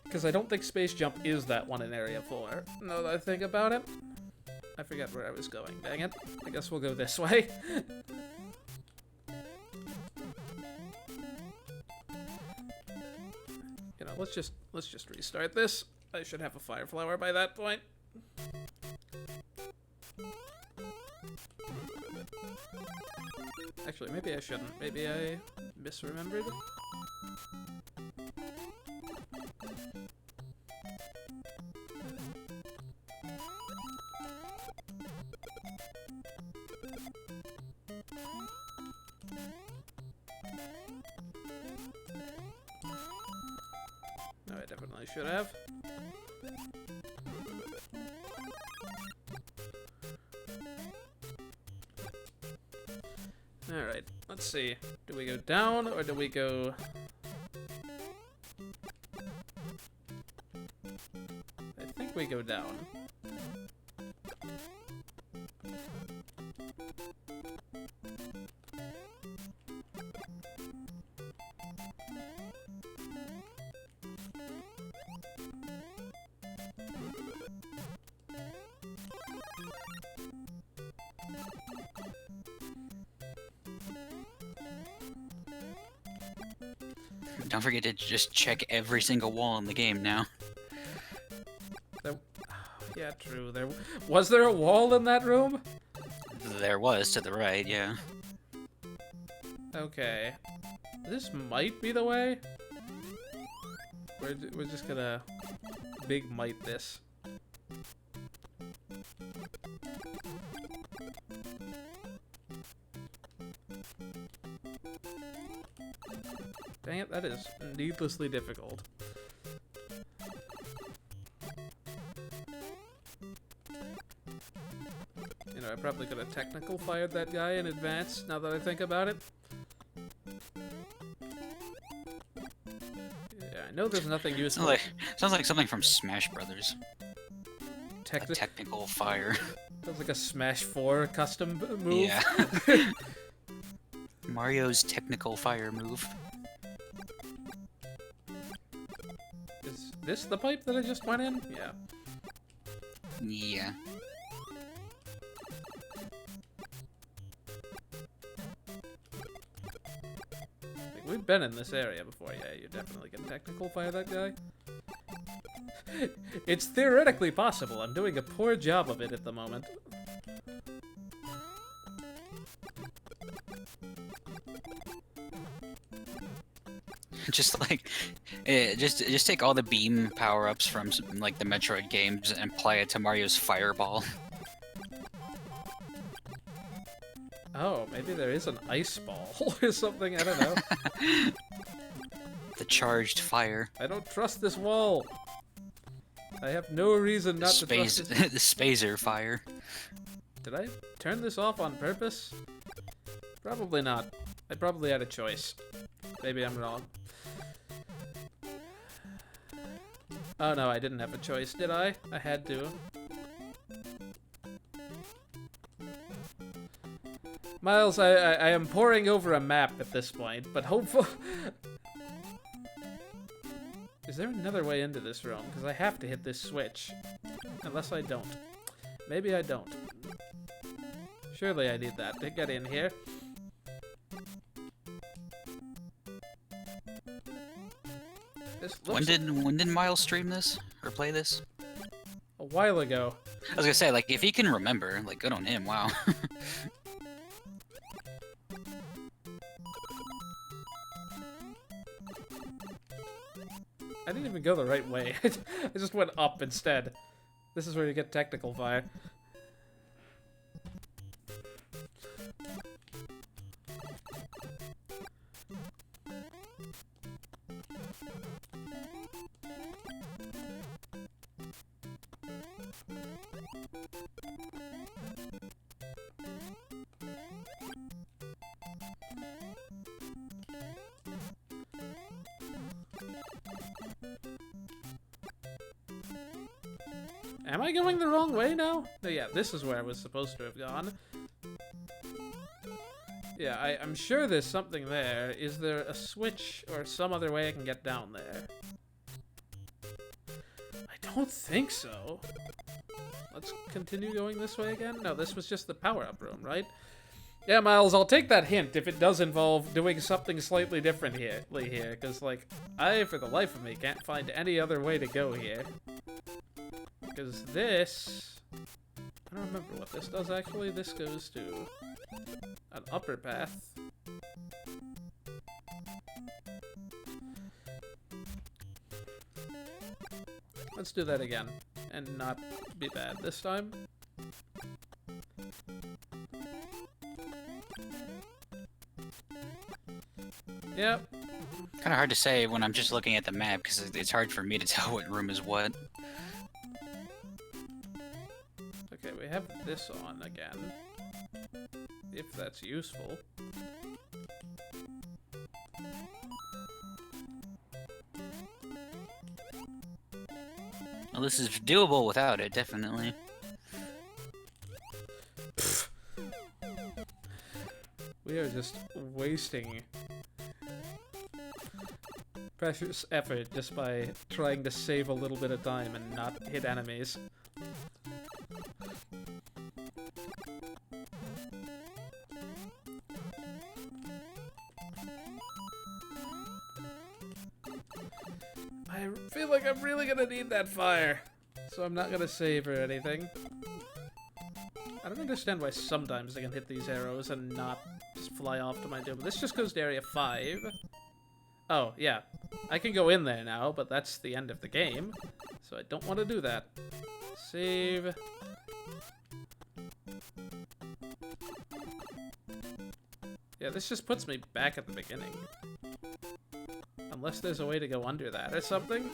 Because I don't think Space Jump is that one in Area 4. Now that I think about it. I forget where I was going, dang it. I guess we'll go this way. You know, let's just restart this. I should have a fire flower by that point. Actually, maybe I shouldn't. Maybe I misremembered. No, I definitely should have. Alright, let's see. Do we go down or do we go... I think we go down. Don't forget to just check every single wall in the game now. Yeah, true. Was there a wall in that room? There was, to the right, yeah. Okay. This might be the way. We're just gonna big might this. Dang it, that is needlessly difficult. You know, I probably could have technical fired that guy in advance, now that I think about it. Yeah, I know there's nothing useful. Sounds like something from Smash Brothers. A Technical technical fire. Sounds like a Smash 4 custom move. Yeah. Mario's technical fire move. Is this the pipe that I just went in? Yeah. Yeah. Like, we've been in this area before. Yeah, you definitely can technical fire that guy. It's theoretically possible. I'm doing a poor job of it at the moment. Just like, just take all the beam power-ups from like the Metroid games and apply it to Mario's fireball. Oh, maybe there is an ice ball or something. I don't know. The charged fire. I don't trust this wall. I have no reason not to trust it. The Spazer fire. Did I turn this off on purpose? Probably not. I probably had a choice. Maybe I'm wrong. Oh no, I didn't have a choice, did I? I had to. Miles, I am poring over a map at this point, but hopefully... Is there another way into this room? Because I have to hit this switch. Unless I don't. Maybe I don't. Surely I need that to get in here. When did Miles stream this or play this? A while ago. I was gonna say, like, if he can remember, like, good on him. Wow. I didn't even go the right way. I just went up instead. This is where you get technical fire. Am I going the wrong way now? Oh, yeah, this is where I was supposed to have gone. Yeah, I'm sure there's something there. Is there a switch or some other way I can get down there? I don't think so. Let's continue going this way again? No, this was just the power-up room, right? Yeah, Miles, I'll take that hint if it does involve doing something slightly different here, because, like, I, for the life of me, can't find any other way to go here. Because this... I don't remember what this does, actually. This goes to an upper path. Let's do that again, and not be bad this time. Yep. Kind of hard to say when I'm just looking at the map, because it's hard for me to tell what room is what. Okay, we have this on again. If that's useful. Well, this is doable without it, definitely. We are just wasting precious effort just by trying to save a little bit of time and not hit enemies. I feel like I'm really gonna need that fire, so I'm not gonna save or anything. I don't understand why sometimes I can hit these arrows and not just fly off to my doom. This just goes to area 5. Oh, yeah. I can go in there now, but that's the end of the game, so I don't want to do that. Save. Yeah, this just puts me back at the beginning. Unless there's a way to go under that or something,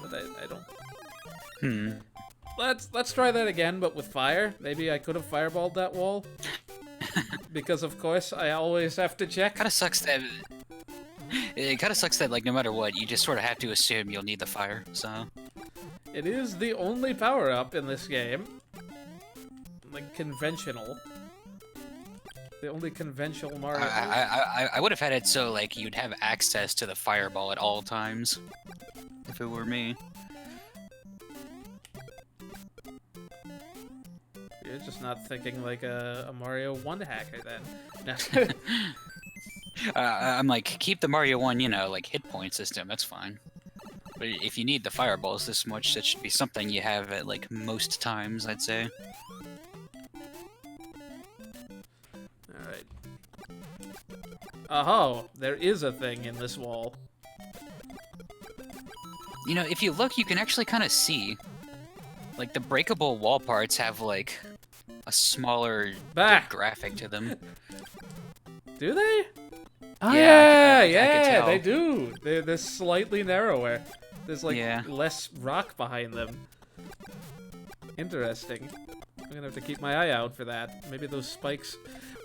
but I don't... Let's try that again, but with fire. Maybe I could have fireballed that wall. Because, of course, I always have to check. Kind of sucks that... It kind of sucks that, like, no matter what, you just sort of have to assume you'll need the fire, so... It is the only power-up in this game. Like, conventional. The only conventional Mario. I would have had it so, like, you'd have access to the fireball at all times. If it were me. You're just not thinking like a Mario 1 hacker then. No. I'm like, keep the Mario 1, you know, like, hit point system, that's fine. But if you need the fireballs this much, that should be something you have at, like, most times, I'd say. Alright. Oh, there is a thing in this wall. You know, if you look, you can actually kind of see. Like, the breakable wall parts have, like, a smaller graphic to them. Do they? Oh, yeah, yeah, they do. They're slightly narrower. There's, like, less rock behind them. Interesting. I'm gonna have to keep my eye out for that. Maybe those spikes...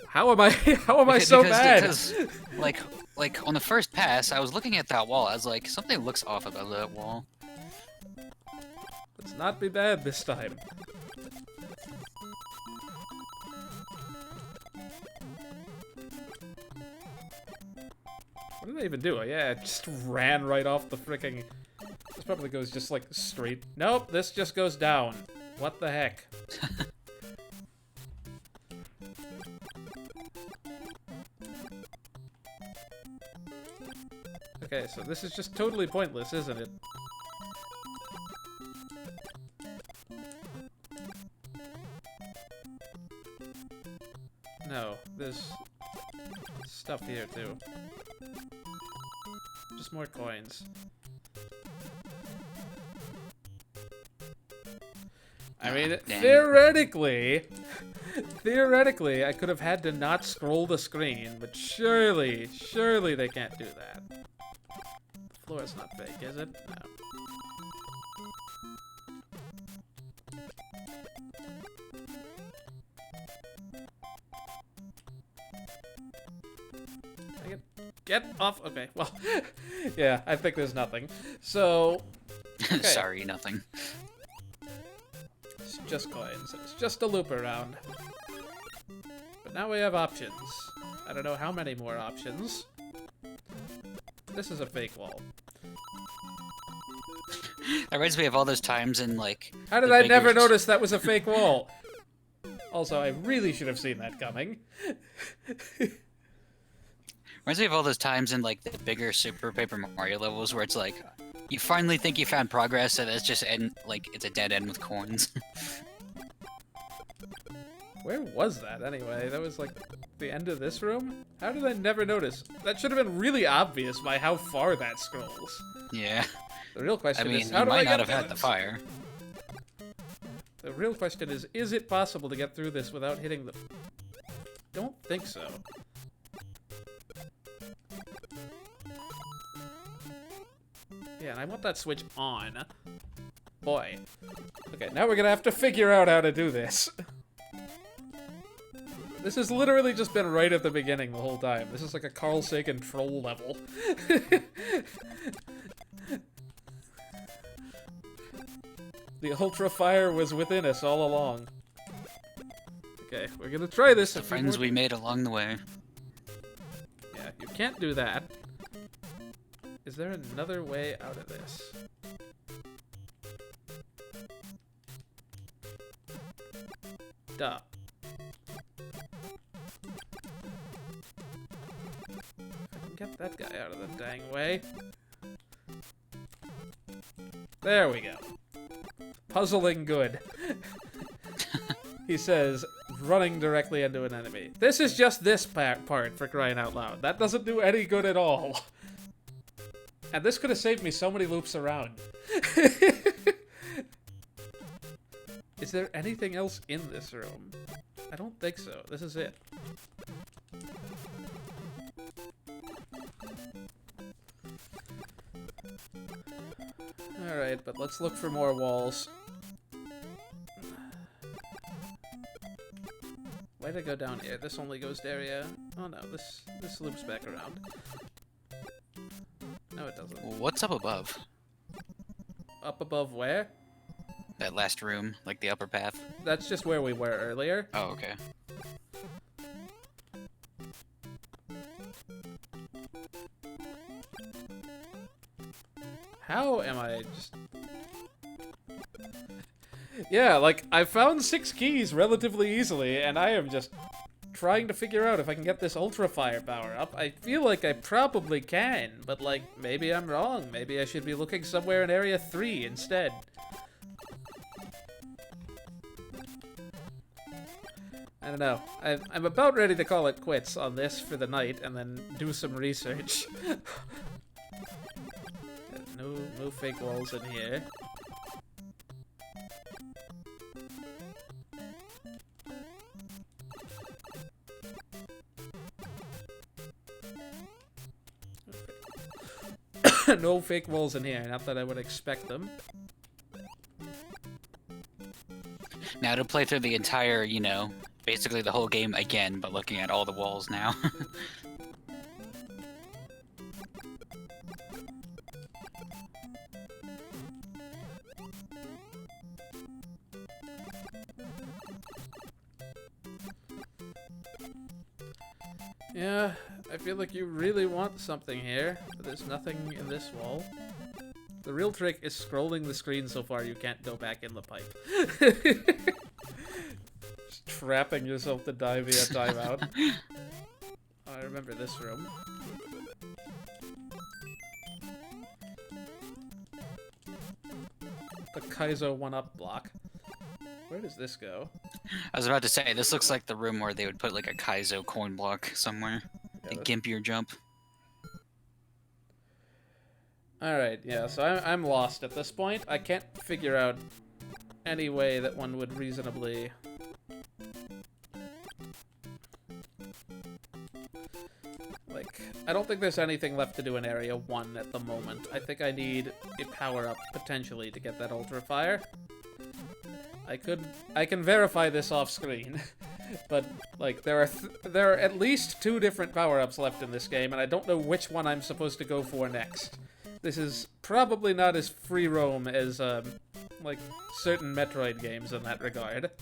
How am I so bad? Because, like, on the first pass, I was looking at that wall, I was like, something looks off about that wall. Let's not be bad this time. What did I even do? Yeah, it just ran right off the fricking... This probably goes just, like, straight... Nope, this just goes down. What the heck? Okay, so this is just totally pointless, isn't it? No, there's stuff here too. Just more coins. I mean, theoretically, I could have had to not scroll the screen, but surely they can't do that. The floor is not fake, is it? No. Get off. Okay, well, yeah, I think there's nothing. So, okay. Sorry, nothing. It's just coins. It's just a loop around. But now we have options. I don't know how many more options. This is a fake wall. That reminds me of all those times in, like... How did I never notice that was a fake wall? Also, I really should have seen that coming. Reminds me of all those times in, like, the bigger Super Paper Mario levels where it's like, you finally think you found progress, and it's just it's a dead end with coins. Where was that, anyway? That was, like, the end of this room? How did I never notice? That should have been really obvious by how far that scrolls. Yeah. The real question I mean, is, how do I might get not have through had the this? fire. The real question is it possible to get through this without hitting the... Don't think so. Yeah, and I want that switch on. Boy. Okay, now we're gonna have to figure out how to do this. This has literally just been right at the beginning the whole time. This is like a Carl Sagan troll level. The Ultra Fire was within us all along. Okay, we're gonna try this. The friends we made along the way. Yeah, you can't do that. Is there another way out of this? Duh. I can get that guy out of the dang way. There we go. Puzzling good. He says, running directly into an enemy. This is just this part, for crying out loud. That doesn't do any good at all. And this could have saved me so many loops around. Is there anything else in this room? I don't think so. This is it. Alright, but let's look for more walls. Why'd I go down here? This only goes to area... Oh no, this loops back around. No, it doesn't. What's up above? Up above where? That last room, like the upper path. That's just where we were earlier. Oh, okay. How am I just... Yeah, like, I found 6 keys relatively easily, and I am just trying to figure out if I can get this Ultra Fire power up. I feel like I probably can, but, like, maybe I'm wrong. Maybe I should be looking somewhere in Area 3 instead. I don't know. I'm about ready to call it quits on this for the night, and then do some research. No fake walls in here. No fake walls in here, not that I would expect them. Now to play through the entire, you know, basically the whole game again, but looking at all the walls now. Yeah, I feel like you really want something here, but there's nothing in this wall. The real trick is scrolling the screen so far you can't go back in the pipe. Just trapping yourself to die via timeout. Oh, I remember this room. The Kaizo 1-up block. Where does this go? I was about to say, this looks like the room where they would put like a Kaizo coin block somewhere. Yeah, To gimp your jump. Alright, yeah, so I'm lost at this point. I can't figure out any way that one would reasonably... Like, I don't think there's anything left to do in Area 1 at the moment. I think I need a power-up, potentially, to get that Ultra Fire. I can verify this off-screen, but, like, there are at least 2 different power-ups left in this game, and I don't know which one I'm supposed to go for next. This is probably not as free roam as, like, certain Metroid games in that regard.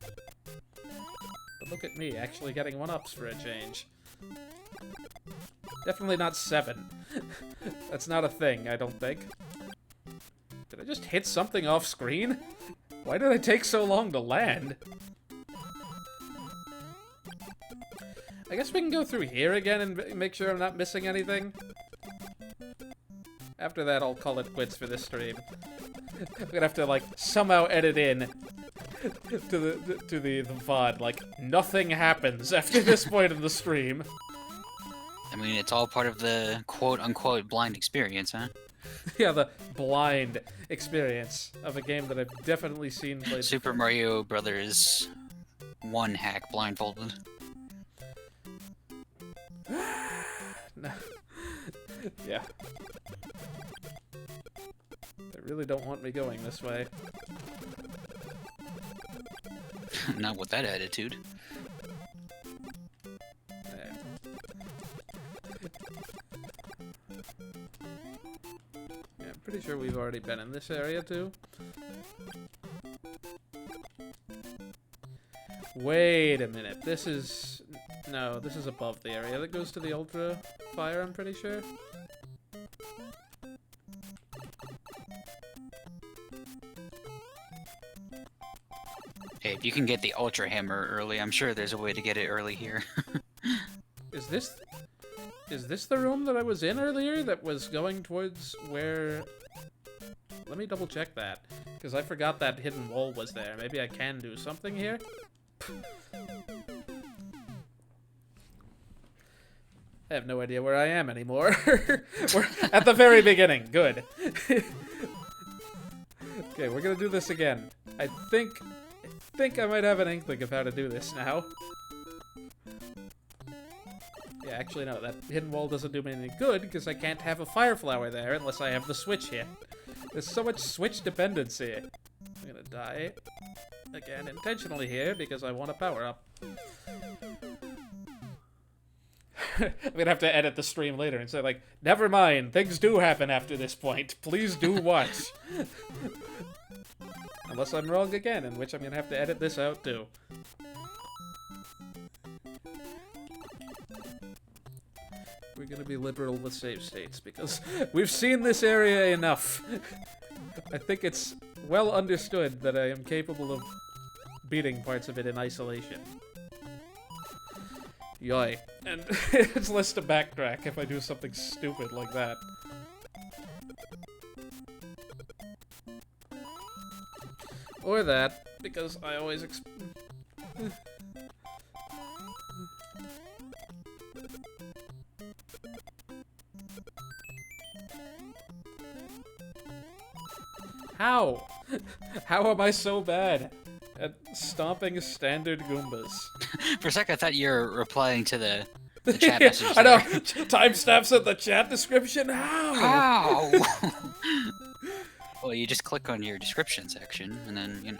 But look at me, actually getting 1-ups for a change. Definitely not 7. That's not a thing, I don't think. Did I just hit something off-screen? Why did I take so long to land? I guess we can go through here again and make sure I'm not missing anything. After that, I'll call it quits for this stream. I'm gonna have to, like, somehow edit in to the VOD. Like, nothing happens after this point in the stream. I mean, it's all part of the quote-unquote blind experience, huh? Yeah, the blind experience of a game that I've definitely seen played. Super Mario Brothers 1 hack blindfolded. No. Yeah. They really don't want me going this way. Not with that attitude. There. Yeah, I'm pretty sure we've already been in this area too. Wait a minute, this is... No, this is above the area that goes to the Ultra Fire, I'm pretty sure. Hey, if you can get the Ultra Hammer early, I'm sure there's a way to get it early here. Is this the room that I was in earlier that was going towards where... Let me double check that, because I forgot that hidden wall was there. Maybe I can do something here? I have no idea where I am anymore. We're at the very beginning. Good. Okay, we're gonna do this again. I think I might have an inkling of how to do this now. Yeah, actually no, that hidden wall doesn't do me any good because I can't have a fire flower there unless I have the switch hit. There's so much switch dependency. I'm gonna die again intentionally here because I want a power up. I'm gonna have to edit the stream later and say, like, never mind, things do happen after this point. Please do watch. Unless I'm wrong again, in which I'm gonna have to edit this out too. We're gonna be liberal with save states because we've seen this area enough. I think it's well understood that I am capable of beating parts of it in isolation. Yoy. And it's less to backtrack if I do something stupid like that. Or that, because I always How? How am I so bad at stomping standard Goombas? For a sec, I thought you were replying to the chat message. I know! there. Timestamps in the chat description? How? How? Well, you just click on your description section, and then, you know.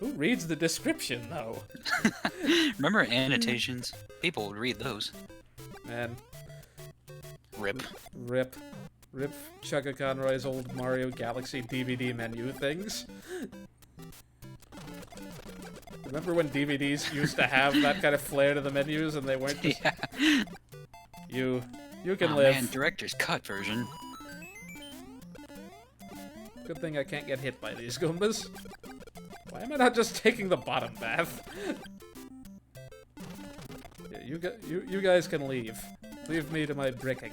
Who reads the description, though? Remember annotations? People would read those. Man. Rip. Rip. Rip Chugga Conroy's old Mario Galaxy DVD menu things. Remember when DVDs used to have that kind of flair to the menus and they weren't just... Yeah. You can Oh live. man, director's cut version. Good thing I can't get hit by these Goombas. Why am I not just taking the bottom path? Yeah, you guys can leave. Leave me to my bricking.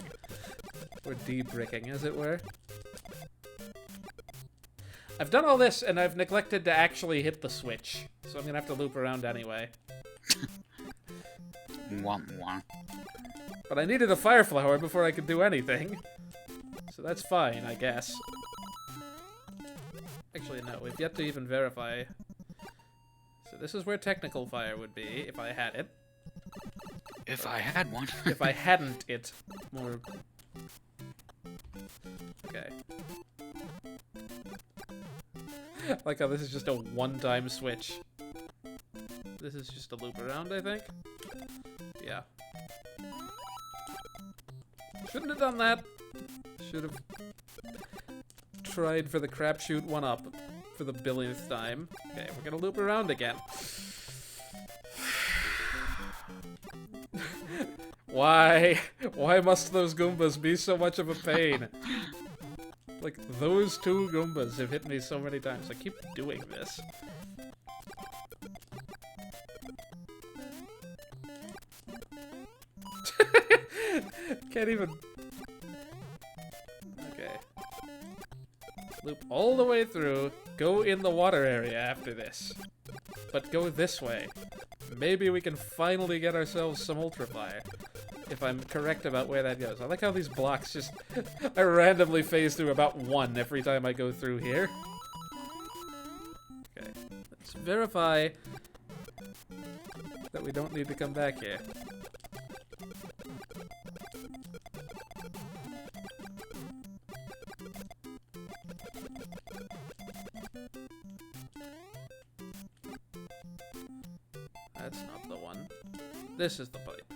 Or de-bricking, as it were. I've done all this, and I've neglected to actually hit the switch. So I'm gonna have to loop around anyway. Womp womp. But I needed a fire flower before I could do anything. So that's fine, I guess. Actually, no, we've yet to even verify. So this is where technical fire would be, if I had it. If I had one. If I hadn't it. More... Okay. Like how this is just a one-time switch. This is just a loop around, I think? Yeah. Shouldn't have done that. Should have tried for the crapshoot one-up for the billionth time. Okay, we're gonna loop around again. Why? Why must those Goombas be so much of a pain? Like, those two Goombas have hit me so many times. I keep doing this. Can't even... Okay. Loop all the way through. Go in the water area after this. But go this way. Maybe we can finally get ourselves some Ultra Fire. If I'm correct about where that goes. I like how these blocks just... I randomly phase through about one every time I go through here. Okay. Let's verify that we don't need to come back here. That's not the one. This is the pipe.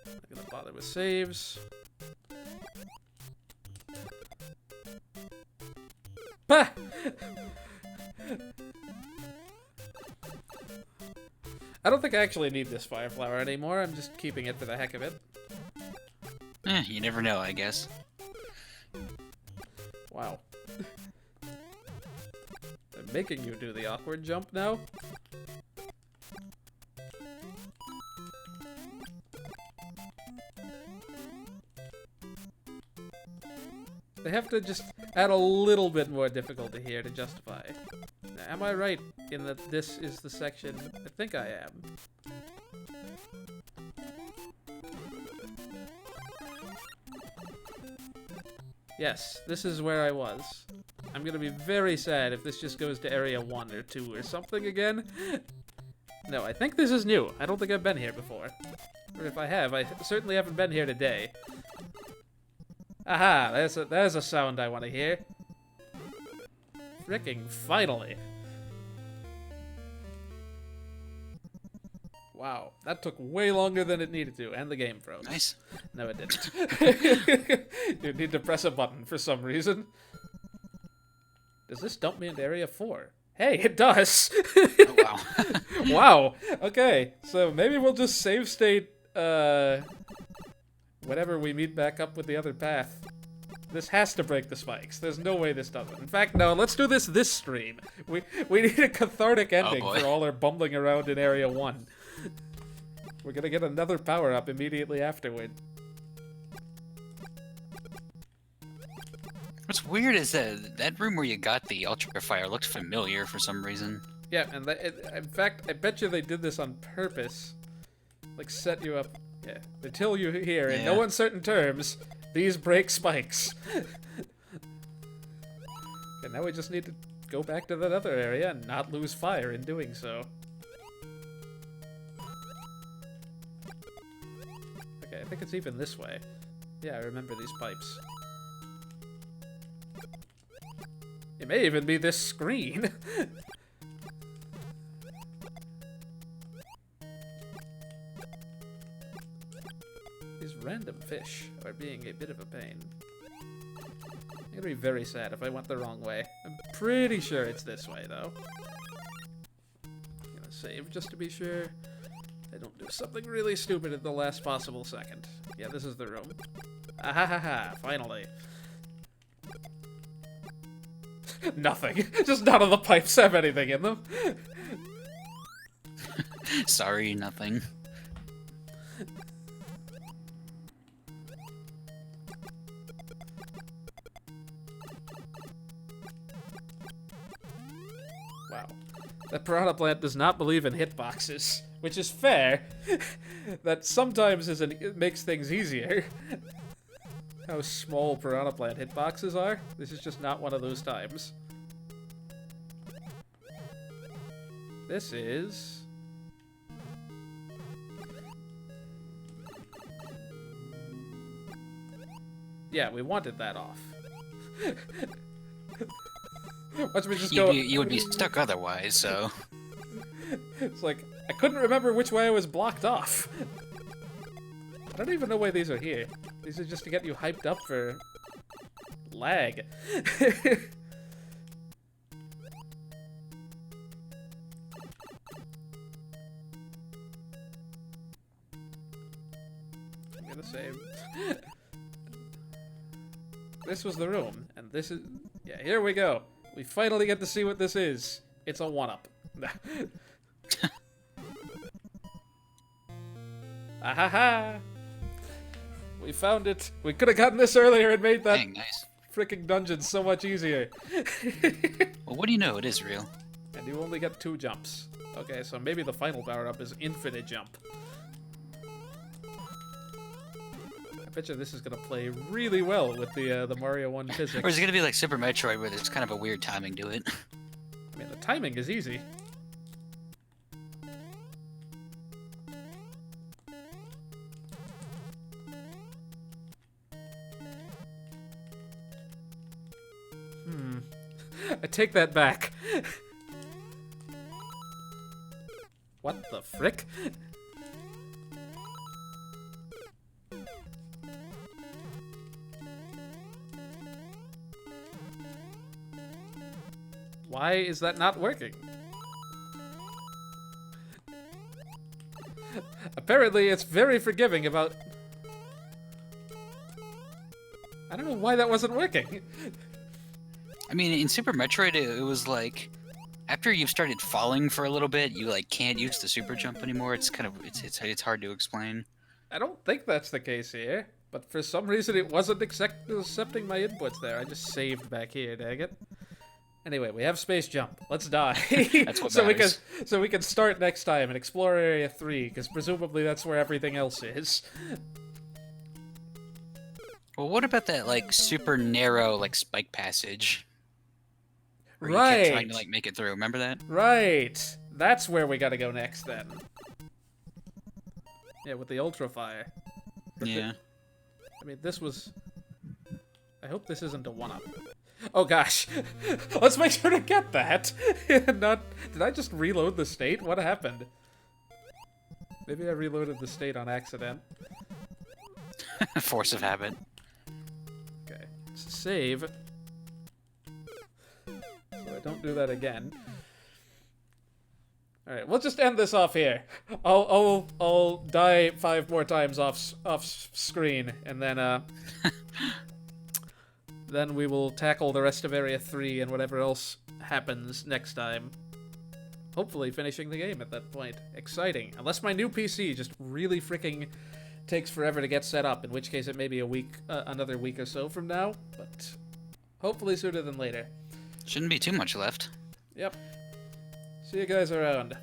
Not gonna bother with saves. Bah! I don't think I actually need this fire flower anymore. I'm just keeping it for the heck of it. You never know, I guess. Wow. I'm making you do the awkward jump now? They have to just add a little bit more difficulty here to justify. Now, am I right in that this is the section? I think I am. Yes, this is where I was. I'm gonna be very sad if this just goes to Area 1 or 2 or something again. No, I think this is new. I don't think I've been here before. Or if I have, I certainly haven't been here today. Aha, there's a sound I want to hear. Fricking finally. Wow, that took way longer than it needed to, and the game froze. Nice. No, it didn't. You need to press a button for some reason. Does this dump me into Area 4? Hey, it does! Oh, wow. Wow, okay, so maybe we'll just save state, whenever we meet back up with the other path. This has to break the spikes. There's no way this doesn't. In fact, no, let's do this stream. We need a cathartic ending boy. for all our bumbling around in Area 1. We're gonna get another power-up immediately afterward. What's weird is that room where you got the Ultra Fire looked familiar for some reason. Yeah, and in fact, I bet you they did this on purpose. Like, set you up. Yeah, they tell you here, in no uncertain terms, these break spikes. And now we just need to go back to that other area and not lose fire in doing so. Okay, I think it's even this way. Yeah, I remember these pipes. It may even be this screen. These random fish are being a bit of a pain. I'm gonna be very sad if I went the wrong way. I'm pretty sure it's this way, though. I'm gonna save just to be sure I don't do something really stupid at the last possible second. Yeah, this is the room. Ahahaha, finally. Nothing. Just none of the pipes have anything in them. Sorry, nothing. Wow. That piranha plant does not believe in hitboxes, which is fair. That sometimes it makes things easier. How small piranha plant hitboxes are. This is just not one of those times. This is... Yeah, we wanted that off. Watch me just go... You would be stuck otherwise, so... It's like, I couldn't remember which way I was blocked off. I don't even know why these are here. These are just to get you hyped up for... lag. I'm gonna save. This was the room, and this is... Yeah, here we go. We finally get to see what this is. It's a one-up. Ahaha! We found it. We could have gotten this earlier and made that Dang, nice. freaking dungeon so much easier. Well, what do you know? It is real. And you only get 2 jumps. Okay, so maybe the final power-up is infinite jump. I bet you this is gonna play really well with the Mario 1 physics. Or is it gonna be like Super Metroid, where there's kind of a weird timing to it? I mean, the timing is easy. I take that back. What the frick? Why is that not working? Apparently, it's very forgiving about... I don't know why that wasn't working. I mean, in Super Metroid, it was like... After you've started falling for a little bit, you like can't use the super jump anymore. It's kind of... It's hard to explain. I don't think that's the case here. But for some reason, it wasn't accepting my inputs there. I just saved back here, dang it. Anyway, we have space jump. Let's die. That's what so matters. we can start next time and explore Area 3, because presumably that's where everything else is. Well, what about that like super narrow like spike passage? Where you Right. kept trying to like make it through. Remember that? Right. That's where we gotta go next, then. Yeah, with the Ultra Fire. Yeah. I mean, this was... I hope this isn't a one-up. Oh gosh. Let's make sure to get that. Not... Did I just reload the state? What happened? Maybe I reloaded the state on accident. Force of habit. Okay. Save. So I don't do that again. Alright, we'll just end this off here. I'll die 5 more times off screen, and then then we will tackle the rest of Area 3 and whatever else happens next time. Hopefully finishing the game at that point. Exciting. Unless my new PC just really freaking takes forever to get set up, in which case it may be a week, another week or so from now, but hopefully sooner than later. Shouldn't be too much left. Yep. See you guys around.